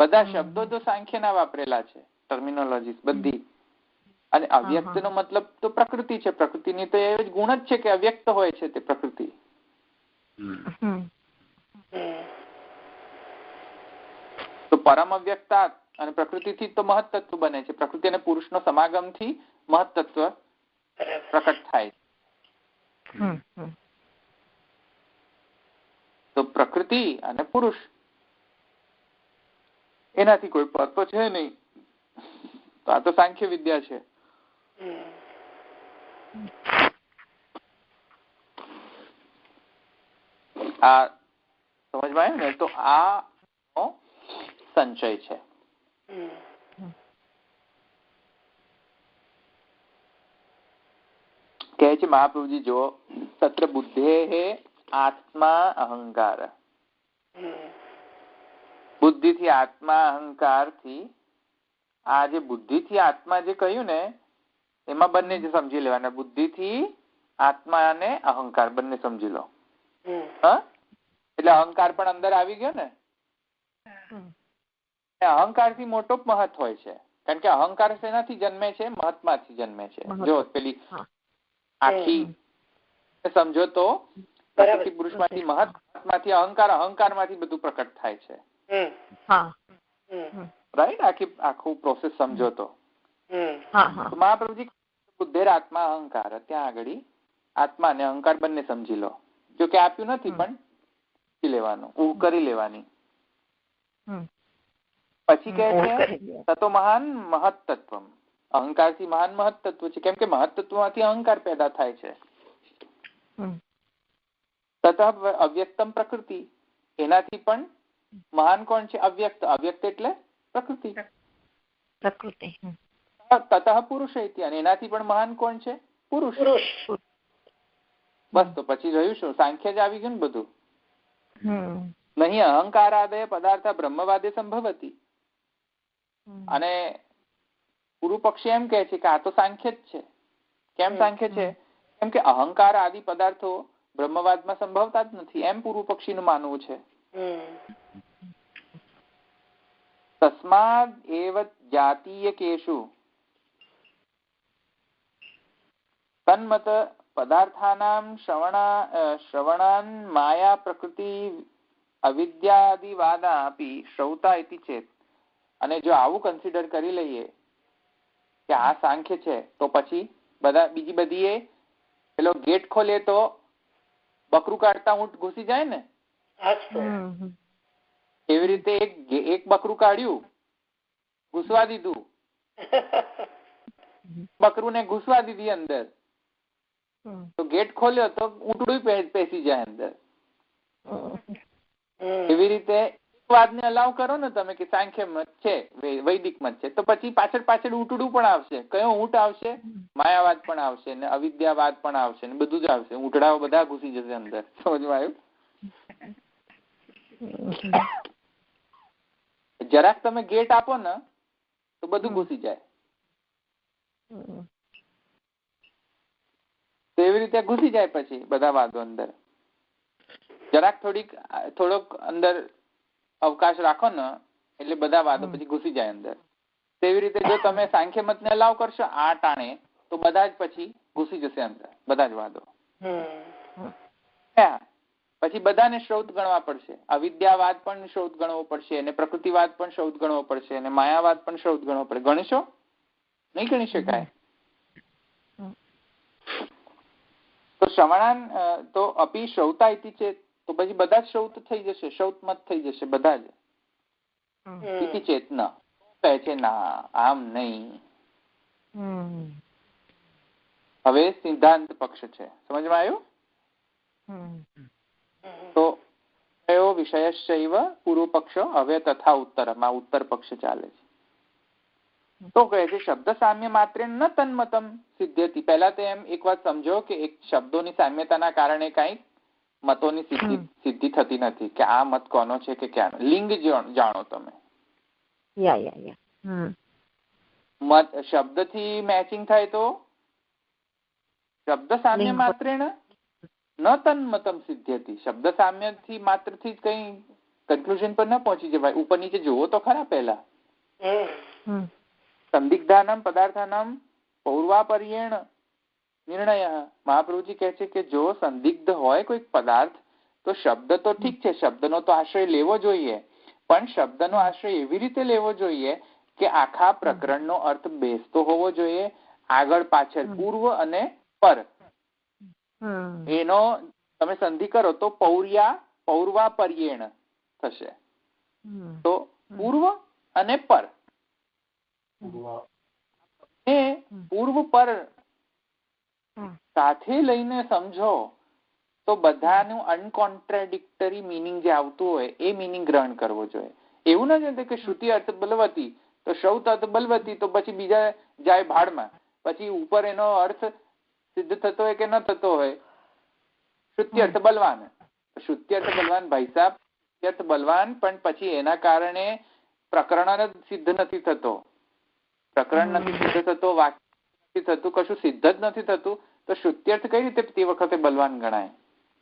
બધા શબ્દો તો સાંખ્યના વાપરેલા છે, ટર્મિનોલોજીસ બધી. અને અવ્યક્ત નો મતલબ તો પ્રકૃતિ છે. પ્રકૃતિની તો એ જ ગુણ જ છે કે અવ્યક્ત હોય છે તે પ્રકૃતિ. તો પરમ અવ્યક્તા અને પ્રકૃતિથી તો મહત્તત્વ બને છે. પ્રકૃતિ અને પુરુષનો સમાગમથી મહત્તત્વ પ્રકટ થાય. તો પ્રકૃતિ અને પુરુષ એનાથી કોઈ તત્વ છે નહીં. તો આ તો સાંખ્ય વિદ્યા છે. આ સમજમાં આવ્યું ને? તો આ સંચય છે. કહે છે મહાપ્રભુજી, જો તત્ર બુદ્ધે આત્મા અહંકાર, બુદ્ધિથી આત્મા અહંકાર થી, આ જે બુદ્ધિથી આત્મા જે કહ્યું ને એમાં બંને જ સમજી લેવાના. બુદ્ધિથી આત્મા અને અહંકાર બંને સમજી લો. એટલે અહંકાર પણ અંદર આવી ગયો ને. અહંકાર થી મોટો મહત હોય છે, કારણ કે અહંકાર શેનાથી જન્મે છે? મહાત્માથી જન્મે છે. જો પેલી આખી સમજો તો પ્રકૃતિ પુરુષમાંથી મહાત્માથી અહંકાર, અહંકારમાંથી બધું પ્રકટ થાય છે. રાઈટ? આખું પ્રોસેસ સમજો તો. મહાપ્રભુજી બુદ્ધેર આત્મા અહંકાર, ત્યાં આગળ આત્મા અને અહંકાર બંને સમજી લો. જો કે આપ્યું નથી પણ લેવાનું, કરી લેવાની. પછી કહે છે તતો મહાન મહત્તત્વ, અહંકાર થી મહાન મહત્તત્વ છે. કેમ કે મહત્તત્વ માંથી અહંકાર પેદા થાય છે. તત અવ્યક્તમ પ્રકૃતિ, એનાથી પણ મહાન કોણ છે? અવ્યક્ત. અવ્યક્ત એટલે પ્રકૃતિ. તત પુરુષ, અને એનાથી પણ મહાન કોણ છે? પુરુષ. બસ, તો પછી રહ્યું શું? સાંખ્ય જ આવી ગયું ને બધું. નહીં અહંકારાદય પદાર્થ બ્રહ્મવાદે સંભવતી. અને પૂર્વ પક્ષી એમ કહે છે કે આ તો સાંખ્ય જ છે. કેમ સાંખ્ય છે? કેમ કે અહંકાર આદિ પદાર્થો બ્રહ્મવાદમાં સંભવતા જ નથી, એમ પૂર્વ પક્ષીનું માનવું છે. તસ્માદ એવ જાતીયકેષુ તન્મત પદાર્થાનામ શ્રવણાન માયા પ્રકૃતિ અવિદ્યાદિવાદા આપી શ્રૌતા ઇતિ ચેત. અને જો આવું કન્સિડર કરી લઈએ કે આ સાંખ્ય છે, તો પછી બીજી બધી પેલો ગેટ ખોલે તો બકરું કાઢતા ઊંટ ઘૂસી જાય ને. એવી રીતે એક બકરું કાઢ્યું, ઘૂસવા દીધું, બકરું ને ઘૂસવા દીધી અંદર, તો ગેટ ખોલ્યો તો ઊંટડું પેસી જાય અંદર. એવી રીતે વાદ ને અલાવ કરો ને તમે કે સાંખ્ય મત છે, વૈદિક મત છે, તો પછી પાછળ ઊંટડું પણ આવશે. કયો ઊંટ આવશે? માયાવાદ પણ આવશે ને અવિદ્યાવાદ પણ આવશે ને બધું જ આવશે. ઊંટડાઓ બધા ઘૂસી જશે અંદર. સમજમાં આવ્યું? જરાક તમે ગેટ આપો ને તો બધું ઘૂસી જાય. તો એવી રીતે ઘૂસી જાય પછી બધા વાદો અંદર. જરાક થોડોક અંદર અવકાશ રાખો ને એટલે બધા વાદો પછી ઘૂસી જાય અંદર. તેવી રીતે જો તમે સાંખ્ય મત ને અલાવ કરશો આ ટાણે તો બધા જ પછી ઘૂસી જશે અંદર, બધા જ વાદો. પછી બધાને શ્રૌત ગણવા પડશે. અવિદ્યાવાદ પણ શ્રૌત ગણવો પડશે, અને પ્રકૃતિવાદ પણ શ્રૌત ગણવો પડશે, અને માયાવાદ પણ શ્રૌત ગણવો પડે. ગણીશો? નહીં ગણી શકાય. તો શ્રવણાન તો અપી શ્રૌતા ઇતિ ચેત, તો પછી બધા જ શ્રૌત થઈ જશે, શ્રૌત મત થઈ જશે બધા જ. ઇતિ ચેત ન કહે છે ના, આમ નહીં. હવે સિદ્ધાંત પક્ષ છે. સમજમાં આવ્યું? તો કયો વિષયશ્ચૈવ પૂર્વ પક્ષ, હવે તથા ઉત્તર, માં ઉત્તર પક્ષ ચાલે છે. તો કહે છે શબ્દ સામ્ય માત્રે ન તન્મતમ સિદ્ધ્યતિ. પહેલા તો એમ એક વાત સમજો કે એક શબ્દોની સામ્યતાના કારણે કઈ મતોની સિદ્ધિ થતી નથી કે આ મત કોનો છે કે ક્યાંનો. લિંગ જાણો તમે, મત શબ્દથી મેચિંગ થાય તો શબ્દ સામ્ય માત્રેણ ન તન્મતમ સિદ્ધ્યતિ. શબ્દ સામ્યથી માત્રથી જ કઈ કન્ક્લુઝન પર ન પહોંચી જવાય. ઉપર નીચે જોવો તો ખરા પહેલા. સંદિગ્ધાનામ પદાર્થાનામ પૌર્વાપર્યેણ નિર્ણય. મહાપ્રભુજી કહે છે કે જો સંદિગ્ધ હોય કોઈ પદાર્થ તો શબ્દ તો ઠીક છે, શબ્દનો તો આશ્રય લેવો જોઈએ, પણ શબ્દનો આશ્રય એવી રીતે લેવો જોઈએ કે આખા પ્રકરણનો અર્થ બેસતો હોવો જોઈએ, આગળ પાછળ પૂર્વ અને પર. એનો તમે સંધિ કરો તો પૌર્વાપર્યેણ થશે. તો પૂર્વ અને પર, પૂર્વ પર સાથે લઈને સમજો તો બધાનું અનકોન્ટ્રાડિક્ટરી મિનિંગ જે આવતું હોય એ મિનિંગ ગ્રહણ કરવો જોઈએ. એવું નથી કે શ્રુતિ અર્થ બલવતી તો શ્રૌત અર્થ બલવતી તો પછી બીજા જાય ભાડમાં, પછી ઉપર એનો અર્થ સિદ્ધ થતો હોય કે ન થતો હોય. શ્રુતિ અર્થ બલવાન, શ્રુતિ અર્થ બલવાન ભાઈ સાહેબ, અર્થ બલવાન પણ પછી એના કારણે પ્રકરણ જ સિદ્ધ નથી થતો. પ્રકરણ નથી સિદ્ધ થતો, વાક્ય નથી થતું, કશું સિદ્ધ જ નથી થતું, તો શ્રુત્યર્થ કઈ રીતે તે વખતે બલવાન ગણાય?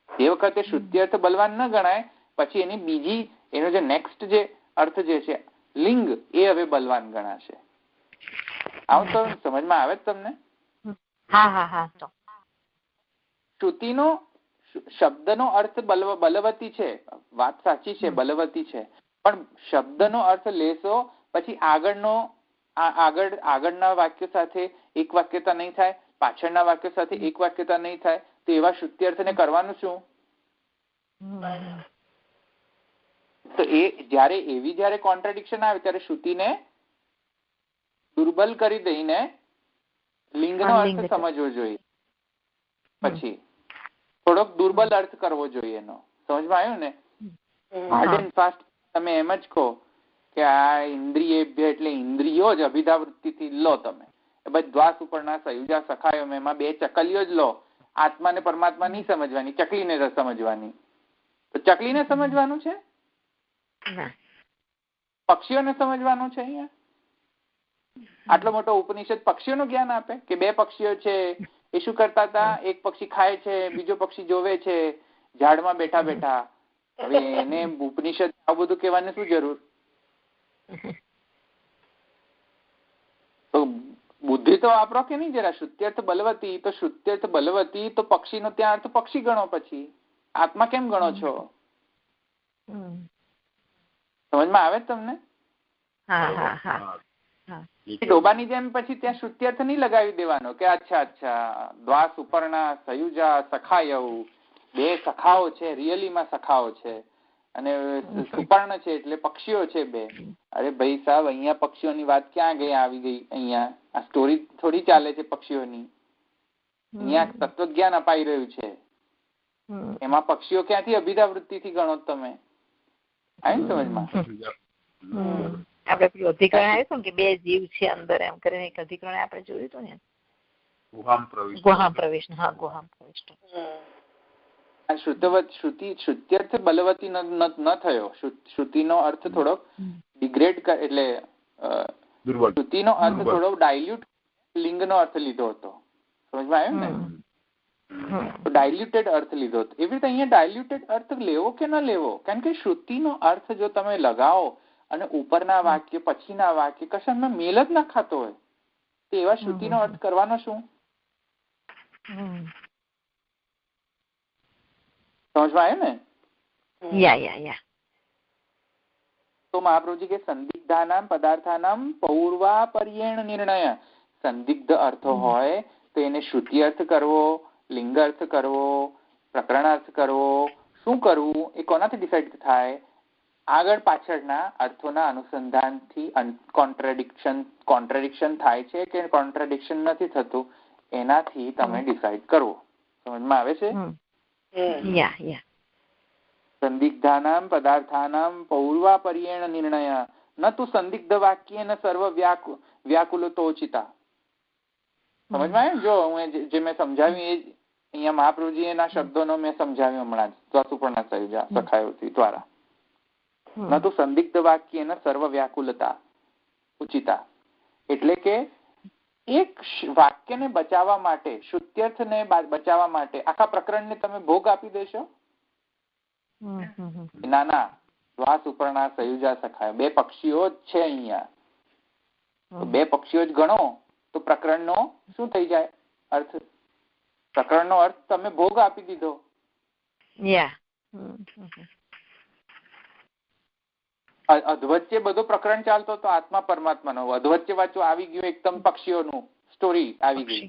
તે વખતે શ્રુત્યર્થ બલવાન ન ગણાય, પછી એની બીજી એનો જે નેક્સ્ટ જે અર્થ જે છે લિંગ એ હવે બલવાન ગણાશે. આવું તો સમજમાં આવે તમને? શ્રુતિનો શબ્દનો અર્થ બલવતી છે, વાત સાચી છે, બલવતી છે, પણ શબ્દનો અર્થ લેશો પછી આગળના વાક્ય સાથે એક વાક્યતા નહીં થાય, પાછળના વાક્ય સાથે એક વાક્યતા નહીં થાય, તો એવા શ્રુત્યર્થને કરવાનું શું? તો એ જયારે કોન્ટ્રાડિક્શન આવે ત્યારે શ્રુતિને દુર્બલ કરી દઈને લિંગનો અર્થ સમજવો જોઈએ, પછી થોડોક દુર્બલ અર્થ કરવો જોઈએ એનો. સમજમાં આવ્યું ને? હાર્ડ એન્ડ ફાસ્ટ તમે એમ જ કહો કે આ ઇન્દ્રિયેભ્ય એટલે ઇન્દ્રિયો જ અભિધાવૃત્તિથી લો તમે. બસ દ્વાસ ઉપરના સયુજા સખાયો એમાં બે ચકલીઓ જ લો. આત્મા ને પરમાત્મા નહીં સમજવાની, ચકલીને સમજવાની. તો ચકલીને સમજવાનું છે, પક્ષીઓને સમજવાનું છે. અહીંયા આટલો મોટો ઉપનિષદ પક્ષીઓનું જ્ઞાન આપે કે બે પક્ષીઓ છે, એ શું કરતા હતા, એક પક્ષી ખાય છે, બીજો પક્ષી જોવે છે ઝાડમાં બેઠા બેઠા. હવે એને ઉપનિષદ આવું બધું કહેવાની શું જરૂર? તો બુદ્ધિ તો વાપરો કે નહીં જરા. શ્રુત્યર્થ બલવતી તો શ્રુત્યર્થ બલવતી તો પક્ષીનો ત્યાં અર્થ પક્ષી ગણો, પછી આત્મા કેમ ગણો છો? સમજમાં આવે તમને? ડોબાની જેમ પછી ત્યાં શ્રુત્યર્થ નહીં લગાવી દેવાનો કે અચ્છા દ્વાસ ઉપરના સયુજા સખાયવ, બે સખાઓ છે, રિયલીમાં સખાઓ છે, અને સુપર્ણ છે એટલે પક્ષીઓ છે બે. અરે ભાઈ સાહેબ, અહીંયા પક્ષીઓની વાત ક્યાં ગઈ આવી ગઈ? અહીંયા આ સ્ટોરી થોડી ચાલે છે પક્ષીઓની. અહીંયા તત્વજ્ઞાન અપાઈ રહ્યું છે, એમાં પક્ષીઓ ક્યાંથી અભિધાવૃત્તિથી ગણો તમે? આવી સમજમાં? આપડે પેલું અધિકરણ આવ્યું હતું કે બે જીવ છે અંદર, એમ કરીને એક અધિકરણ આપણે જોયું હતું ને, ગુહામ પ્રવેશ. શ્રુત્યર્થ બલવતી ન થયો. શ્રુતિનો અર્થ થોડોક ડિગ્રેડ એટલે શ્રુતિનો અર્થ થોડો ડાયલ્યુટ લિંગનો અર્થ લીધો હતો. સમજમાં આવ્યું ને? ડાયલ્યુટેડ અર્થ લીધો હતો. એવી રીતે અહીંયા ડાયલ્યુટેડ અર્થ લેવો કે ન લેવો? કારણ કે શ્રુતિનો અર્થ જો તમે લગાવો અને ઉપરના વાક્ય પછીના વાક્ય કશામાં મેલ જ ના ખાતો હોય તો એવા શ્રુતિનો અર્થ કરવાનો શું? સમજમાં આવ્યું ને? તો મહાપ્રભુજી કે સંદિગ્ધાનામ પદાર્થાનામ પૌર્વાપર્યેણ નિર્ણય. સંદિગ્ધ અર્થો હોય તો એને શ્રુતિ અર્થ કરવો, લિંગ અર્થ કરવો, પ્રકરણ અર્થ કરવો, શું કરવું એ કોનાથી ડિસાઇડ થાય? આગળ પાછળના અર્થોના અનુસંધાનથી કોન્ટ્રાડિક્શન થાય છે કે કોન્ટ્રાડિક્શન નથી થતું એનાથી તમે ડિસાઇડ કરવો. સમજમાં આવે છે? સંદિગ્ધાનામ પદાર્થાનામ પૌર્વાપર્યેણ નિર્ણય ન તું સંદિગ્ધ વાક્યેન સર્વ વ્યાકુલતોચિતા. સમજમાં આવ્યું? જો હું જે મેં સમજાવ્યું એ અહીંયા મહાપ્રભુજી એના શબ્દોનો મેં સમજાવ્યું હમણાં જ સુપર્ણા સયુજા સખાયોથી દ્વારા. ન તો સંદિગ્ધ વાક્ય સર્વ વ્યાકુલતા ઉચિતા, એટલે કે એક વાક્યને બચાવવા માટે, શુદ્ધ્યર્થને બચાવવા માટે આખા પ્રકરણને તમે ભોગ આપી દેશો? ના ના, દ્વા સુપર્ણા સયુજા સખાયો, બે પક્ષીઓ જ છે અહીંયા, તો બે પક્ષીઓ જ ગણો તો પ્રકરણનો શું થઈ જાય અર્થ? પ્રકરણનો અર્થ તમે ભોગ આપી દીધો. અધવચ્ચે બધો પ્રકરણ ચાલતો તો આત્મા પરમાત્માનો, અધવચ્ચે વાંચો આવી ગયું એકદમ પક્ષીઓનું સ્ટોરી આવી ગઈ,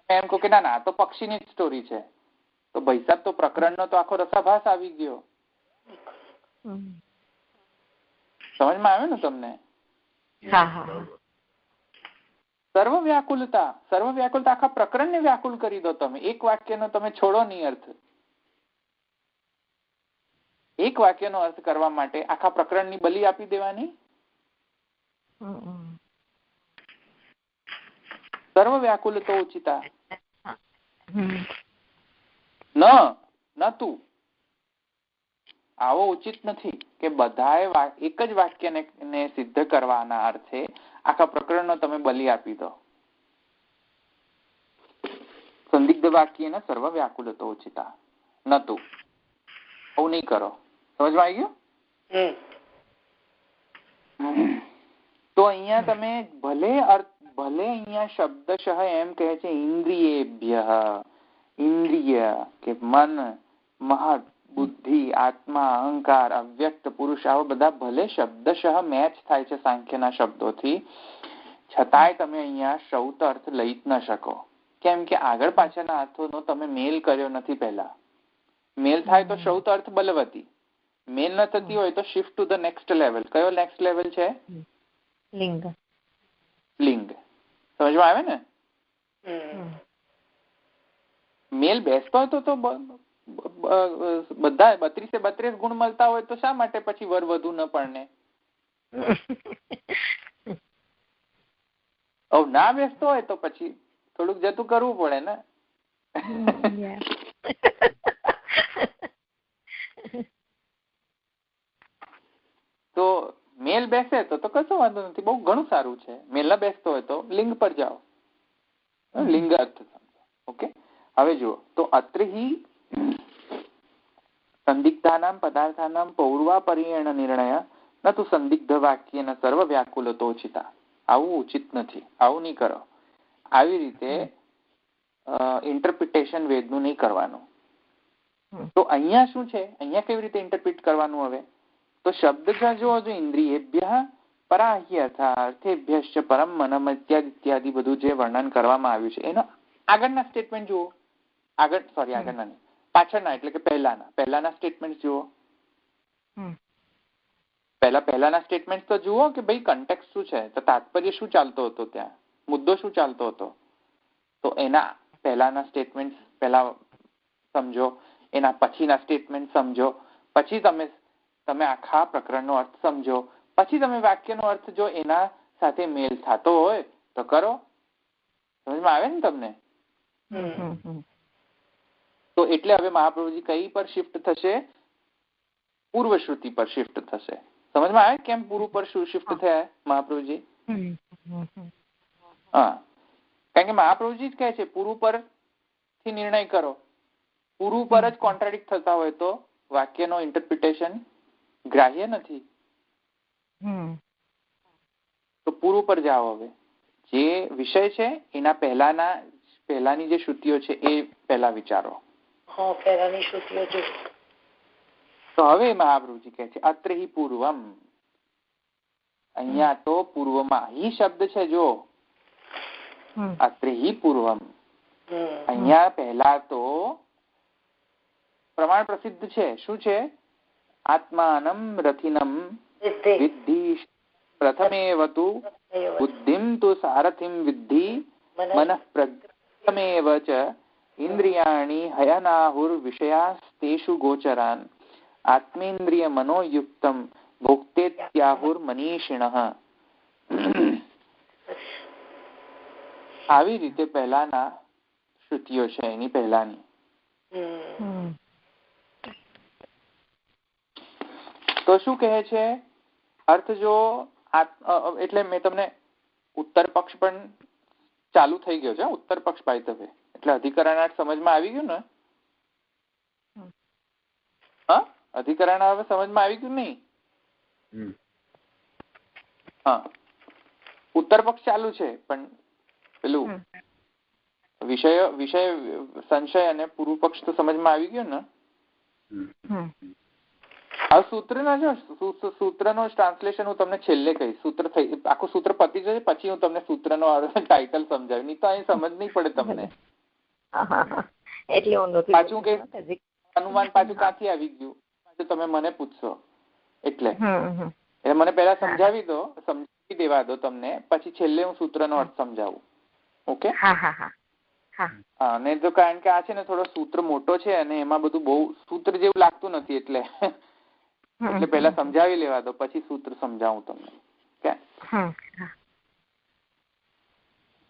એમ કહો કે ના ના તો પક્ષીની જ સ્ટોરી છે, તો ભાઈ સાહેબ તો પ્રકરણનો તો આખો રસાભાસ આવી ગયો. સમજમાં આવે ને તમને? સર્વ વ્યાકુલતા આખા પ્રકરણને વ્યાકુલ કરી દો તમે, એક વાક્યનો તમે છોડો નહીં અર્થ. એક વાક્યનો અર્થ કરવા માટે આખા પ્રકરણની બલિ આપી દેવાની. સર્વ વ્યાકુલતો ઉચિતા ન તું, આવો ઉચિત નથી કે બધાએ એક જ વાક્યને સિદ્ધ કરવાના અર્થે આખા પ્રકરણનો તમે બલિ આપી દો. સંદિગ્ધ વાક્યને સર્વ વ્યાકુલતો ઉચિતા ન તું, આવું નહીં કરો. સમજમાં આવી ગયું? તો અહીંયા તમે ભલે અહીંયા શબ્દશઃ એમ કહે છે ઇન્દ્રિયેભ્ય, ઇન્દ્રિય કે મન, મહત, બુદ્ધિ, આત્મા, અહંકાર, અવ્યક્ત પુરુષ, આવા બધા ભલે શબ્દશઃ મેચ થાય છે સાંખ્યના શબ્દોથી, છતાંય તમે અહીંયા શ્રૌત અર્થ લઈ જ ન શકો. કેમ કે આગળ પાછળના અર્થોનો તમે મેલ કર્યો નથી. પહેલા મેલ થાય તો શ્રૌત અર્થ બલવતી, મેલ ન થતી હોય તો shift to the next level. કયો નેક્સ્ટ લેવલ છે? લિંગ. સમજમાં આવે ને? મેલ બેસતો હતો તો બધા 32 ગુણ મળતા હોય તો શા માટે પછી વર વધુ ન પરણે? ના બેસતો હોય તો પછી થોડુંક જતું કરવું પડે ને. તો મેલ બેસે તો કશો વાંધો નથી, બહુ ઘણું સારું છે. મેલ ના બેસતો હોય તો લિંગ પર જાઓ, લિંગ અર્થ સમજો. ઓકે, હવે જુઓ તો અત્રહિ સંદિગ્ધાનામ પદાર્થાનામ પૌર્વાપરિયણ નિર્ણય ન તો સંદિગ્ધ વાક્યના સર્વ વ્યાકુલતોચિતા. આવું ઉચિત નથી, આવું નહીં કરો. આવી રીતે ઇન્ટરપ્રિટેશન વેદનું નહીં કરવાનું. તો અહીંયા શું છે? અહીંયા કેવી રીતે ઇન્ટરપ્રિટ કરવાનું? હવે તો શબ્દ જો ઇન્દ્રિયેભ્ય પરાહ્યર્થેભ્યશ્ચ પરમ મનમ ઇત્યાદિ બધું જે વર્ણન કરવામાં આવ્યું છે એનો આગળના સ્ટેટમેન્ટ જુઓ. આગળના નહીં, પાછળના એટલે કે પહેલાના સ્ટેટમેન્ટ જુઓ. પહેલાના સ્ટેટમેન્ટ તો જુઓ કે ભાઈ કન્ટેક્સ્ટ શું છે, તો તાત્પર્ય શું ચાલતો હતો, ત્યાં મુદ્દો શું ચાલતો હતો. તો એના પહેલાના સ્ટેટમેન્ટ પહેલા સમજો, એના પછીના સ્ટેટમેન્ટ સમજો, પછી તમે આખા પ્રકરણનો અર્થ સમજો, પછી તમે વાક્યનો અર્થ જો એના સાથે મેલ થતો હોય તો કરો. સમજમાં આવે ને તમને? તો એટલે હવે મહાપ્રભુજી કઈ પર શિફ્ટ થશે? પૂર્વશ્રુતિ પર શિફ્ટ થશે. સમજમાં આવે કેમ પૂર્વ પર શું શિફ્ટ થયા મહાપ્રભુજી? હા, કારણ કે મહાપ્રભુજી જ કહે છે પૂર્વ પર થી નિર્ણય કરો. પૂર્વ પર જ કોન્ટ્રાડિક્ટ થતા હોય તો વાક્યનો ઇન્ટરપ્રિટેશન ગ્રાહ્ય નથી. તો પૂર્વ પર જાઓ. હવે જે વિષય છે એના પહેલાની જે શ્રુતિઓ છે એ પહેલા વિચારો. તો હવે મહાપ્રભુજી કહે છે અત્ર હિ પૂર્વમ. અહીંયા તો પૂર્વમાં હિ શબ્દ છે. જો અત્ર હિ પૂર્વમ, અહીંયા પહેલા તો પ્રમાણ પ્રસિદ્ધ છે. શું છે? આત્માનમ રથિનમ વિદ્ધિ પ્રથમેવ તુ બુદ્ધિમ તુ સારથિમ વિદ્ધિ મનઃ પ્રજ્ઞમેવ ચ ઇન્દ્રિયાણિ હયનાહુર વિષયાસ્તેષુ ગોચરાન આત્મેન્દ્રિય મનોયુક્તમ ભોક્તેત્યાહુર મનીષિણઃ. આવી રીતે પહેલાના શ્રુતિઓ છે, એની પહેલાની. તો શું કહે છે અર્થ? જો એટલે મેં તમને ઉત્તર પક્ષ પણ ચાલુ થઈ ગયો છે, ઉત્તર પક્ષ પાયતવે, એટલે અધિકરણાર્થ સમજમાં આવી ગયું ને? હા, અધિકરણ હવે સમજમાં આવી ગયું નહીં? હા, ઉત્તર પક્ષ ચાલુ છે, પણ પેલું વિષય સંશય અને પૂર્વ પક્ષ તો સમજમાં આવી ગયું ને? હવે સૂત્રનો ટ્રાન્સલેશન હું તમને છેલ્લે કહીશ. આખું સૂત્ર પતી જશે પછી હું તમને સૂત્રનો ટાઇટલ સમજાવ્યું, નહીં તો અહીં સમજ નહીં પડે તમને. પાછું કે અનુમાન પાછું ક્યાંથી આવી ગયું પાછું તમે મને પૂછશો, એટલે મને પહેલા સમજાવી દેવા દો તમને, પછી છેલ્લે હું સૂત્રનો અર્થ સમજાવું. ઓકે? હા, નહીં તો કારણ કે આ છે ને થોડો સૂત્ર મોટો છે અને એમાં બધું બહુ સૂત્ર જેવું લાગતું નથી, એટલે પહેલા સમજાવી લેવા દો પછી સૂત્ર સમજાવું તમને.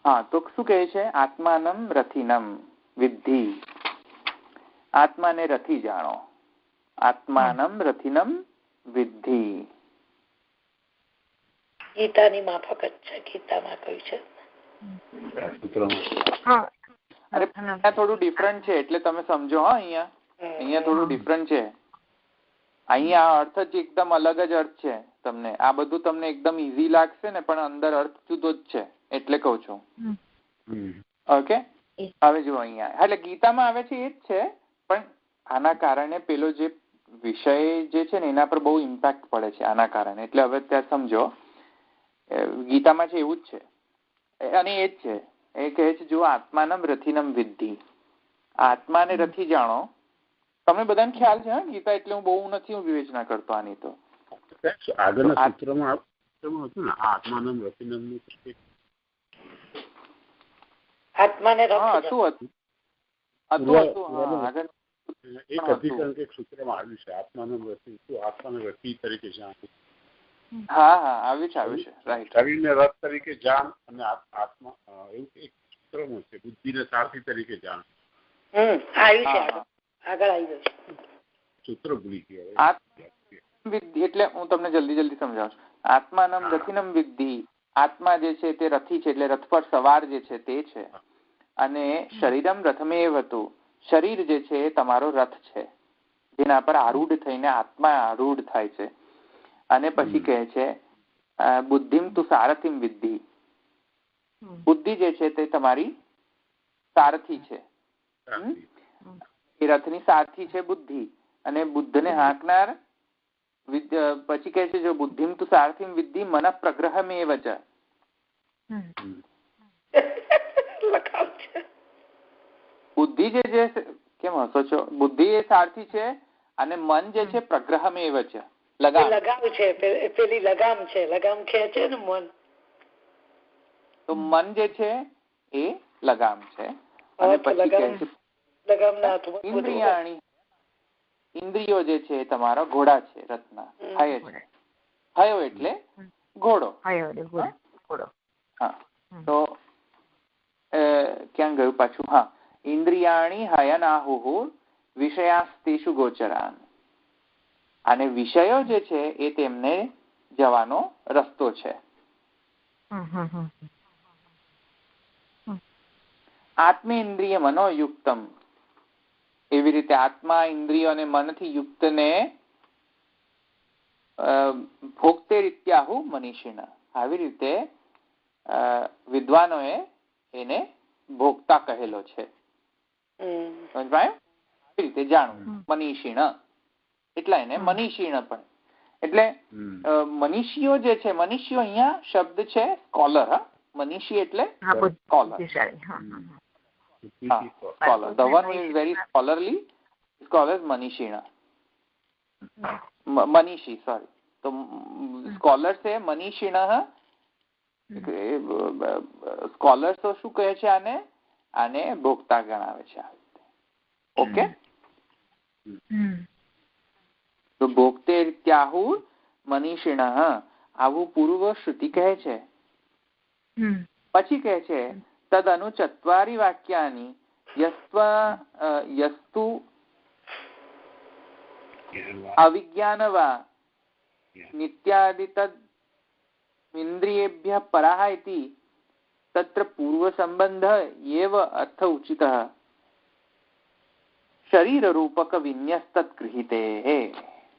હા, તો શું કહે છે? આત્માનમ રથિનમ વિદ્ધિ. આત્માને રથી જાણો. આત્માનમ રથિનમ વિદ્ધિ. ગીતાની માફક જ છે, ગીતામાં કહ્યું છે. અરે થોડું ડિફરન્ટ છે એટલે તમે સમજો. હા, અહીંયા થોડું ડિફરન્ટ છે. અહીંયા અર્થ જ એકદમ અલગ જ અર્થ છે. તમને આ બધું તમને એકદમ ઈઝી લાગશે ને, પણ અંદર અર્થ જુદો જ છે, એટલે કહું છું. ઓકે, હવે જુઓ અહીંયા, એટલે ગીતામાં આવે છે એ જ છે, પણ આના કારણે પેલો જે વિષય જે છે ને એના પર બહુ ઇમ્પેક્ટ પડે છે આના કારણે. એટલે હવે ત્યાં સમજો, ગીતામાં છે એવું જ છે અને એ જ છે. એ કહે છે જો આત્માનમ રથિનમ વિદ્ધિ, આત્માને રથી જાણો. તમને બધાને ખ્યાલ છે ગીતા, એટલે હું બહુ નથી વિવેચના કરતો આની. તો આગળના સૂત્રમાં હતું ને આત્માનમ રથિનમ નું આત્માને એક અધિકરણ એક સૂત્રમાં આવ્યું છે આત્માનમ રથી, આત્માને રથી તરીકે જાણ. હા, આવ્યું છે રાઈટ. શરીરને રથ તરીકે જાણ અને આત્મા એવું એક સૂત્રમાં છે, બુદ્ધિને સારથી તરીકે જાણ. આવ્યું છે, આગળ આવ્યું છે સૂત્ર ભૂલી ગયા. એટલે હું તમને જલ્દી સમજાવું છું. આત્માનમ રથિનમ વિદ્ધિ. આત્મા જે છે તે રથી છે, એટલે રથ પર સવાર જે છે તે છે. અને શરીરમ રથમેવ હતું, શરીર જે છે એ તમારો રથ છે, જેના પર આરૂઢ થઈને આત્મા આરૂઢ થાય છે. અને પછી કહે છે બુદ્ધિમ તુ સારથિમ વિદ્ધિ. બુદ્ધિ જે છે તે તમારી સારથી છે, એ રથની સારથી છે બુદ્ધિ. અને બુદ્ધને હાંકનાર પછી કહે છે જો બુદ્ધિમ તુ સારથિમ વિદ્ધિ મન પ્રગ્રહમેવ ચ. બુદ્ધિ જે કેમ હસો છો? બુદ્ધિ એ સારથી છે અને મન જે છે પ્રગ્રહમેવ ચ, લગામ છે, પેલી લગામ છે, લગામ ખેંચે ને મન. તો મન જે છે એ લગામ છે. અને પછી કહે છે ઇન્દ્રિયાણી, ઇન્દ્રિયો જે છે તમારા ઘોડા છે રથના. હય છે, હયો એટલે ઘોડો. હા, તો ક્યાં ગયું પાછું? હા, ઇન્દ્રિયાણી હયનાહુ વિષયાસ્તેષુ ગોચરાન. અને વિષયો જે છે એ તેમને જવાનો રસ્તો છે. આત્મેન્દ્રિય મનોયુક્તમ. એવી રીતે આત્મા, ઇન્દ્રિયો અને મનથી યુક્તને ભોક્તે રીત્યાહુ મનીષિણ. આવી રીતે વિદ્વાનોએ એને ભોગતા કહેલો છે. સમજ પાડ્યું? આવી રીતે જાણવું. મનીષિણ એટલા એને મનીષિણ પણ. એટલે મનીષીઓ જે છે, મનીષીઓ અહીંયા શબ્દ છે સ્કોલર. હા, મનીષી એટલે scholar. Scholar. The one who is very scholarly is called as Manishina. Manishi, sorry. तो स्कॉलर से मनीषिण. સ્કોલર તો શું કહે છે આને ભોગતા ગણાવે છે. ઓકે, તો ભોગતે ત્યાહુ મનીષિણ. આવું પૂર્વ શ્રુતિ કહે છે. પછી કહે છે તદनु ચત્વારી વાક્યાની યસ્તુ અવિજ્ઞાન વા નિત્યાદિ તદ ઇન્દ્રિયેભ્યઃ પરાઃ ઇતિ તત્ર પૂર્વ સંબંધ એવ અર્થ ઉચિતઃ શરીર રૂપક વિન્યસ્તત ગૃહીતે.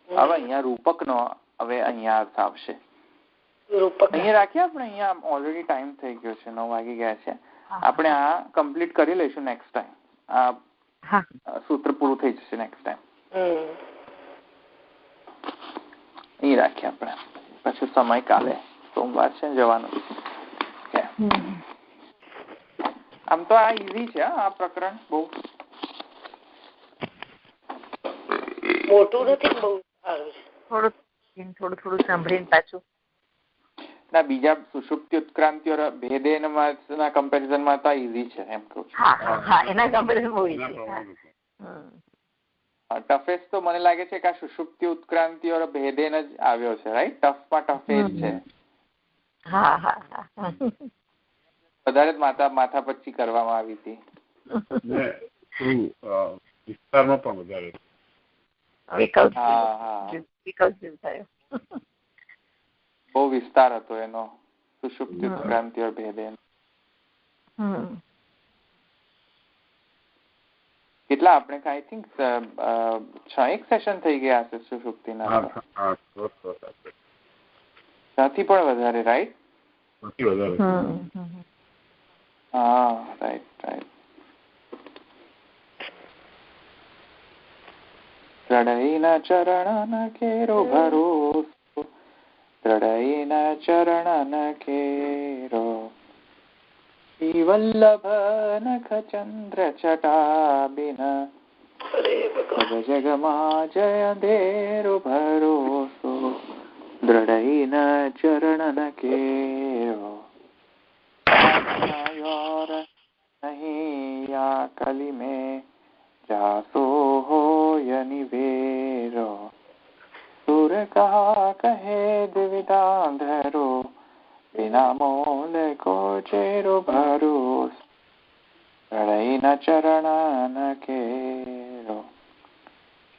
હવે અહીંયા રૂપકનો હવે અહીંયા અર્થ આવશે. અહીંયા રાખીએ આપણે. અહીંયા ઓલરેડી ટાઈમ થઈ ગયો છે, 9 વાગી ગયા છે. આપણે આ કમ્પ્લીટ કરી લઈશું નેક્સ્ટ ટાઈમ. આ સૂત્ર પૂરું થઈ જશે નેક્સ્ટ ટાઈમ. અહીં રાખીએ આપણે. પછી સમય કાલે સોમવાર છે જવાનું. આમ તો આ ઈઝી છે આ પ્રકરણ. બહુ મોટું નથી, બહુ સારું છે. થોડું સાંભળીને પાછું ના બીજા સુષુપ્તિ ઉત્ક્રાંતિ ઓર ભેદેન ના કમ્પેરિઝન માં તો ઈઝી છે એમ કહું છું. હા એના કમ્પેરિઝન બહુ ઈઝી છે. ટફેસ્ટ તો મને લાગે છે કે આ સુષુપ્તિ ઉત્ક્રાંતિ ઓર ભેદેન જ આવ્યો છે, રાઈટ? ટફમાં ટફેસ્ટ છે. વધારે માથા પચ્ચી કરવામાં આવી હતી. વિસ્તારમાં પણ વધારે બહુ વિસ્તાર હતો એનો સુષુપ્તિ ઉત્ક્રાંતિ ઓર ભેદેન. કેટલા આપણે આઈ થિંક 6 સેશન થઈ ગયા હશે સુષુપ્તિના. 6 થી પણ વધારે, રાઈટ? હા, રાઈટ. દ્રઢૈના ચરણ કેરો ભરોસો, દ્રઢૈના ચરણ કેરો વલ્લભ નખ ચંદ્ર ચટાબિન જગમા જય દેરો ભરોસો, દ્રઢૈના ચરણ કેરો નહીં યા કલી મેં જાસો હોય નિવેરો, સુર કહા કહે દ્વિધાંધરો વિના મોલ કો ચેરો ભરોસ, રણૈના ચરણ કેરો.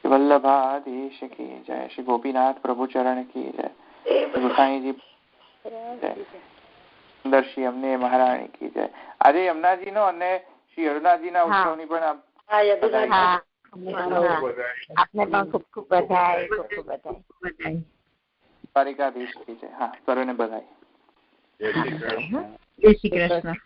શ્રી વલ્લભાધીશ કી જય. શ્રી ગોપીનાથ પ્રભુ ચરણ કી જય. ગુસાઈજી જય. સુંદરશ્રી અમને મહારાણી કી જય. આજે યમુનાજી નો અને શ્રી અરુણાજી ના ઉત્સવ ની પણ આપને પણ ખૂબ ખૂબ બધાઈ. દ્વારિકાધીશ કી જય. હા, સર્વને બધાઈ. જય શ્રી કૃષ્ણ.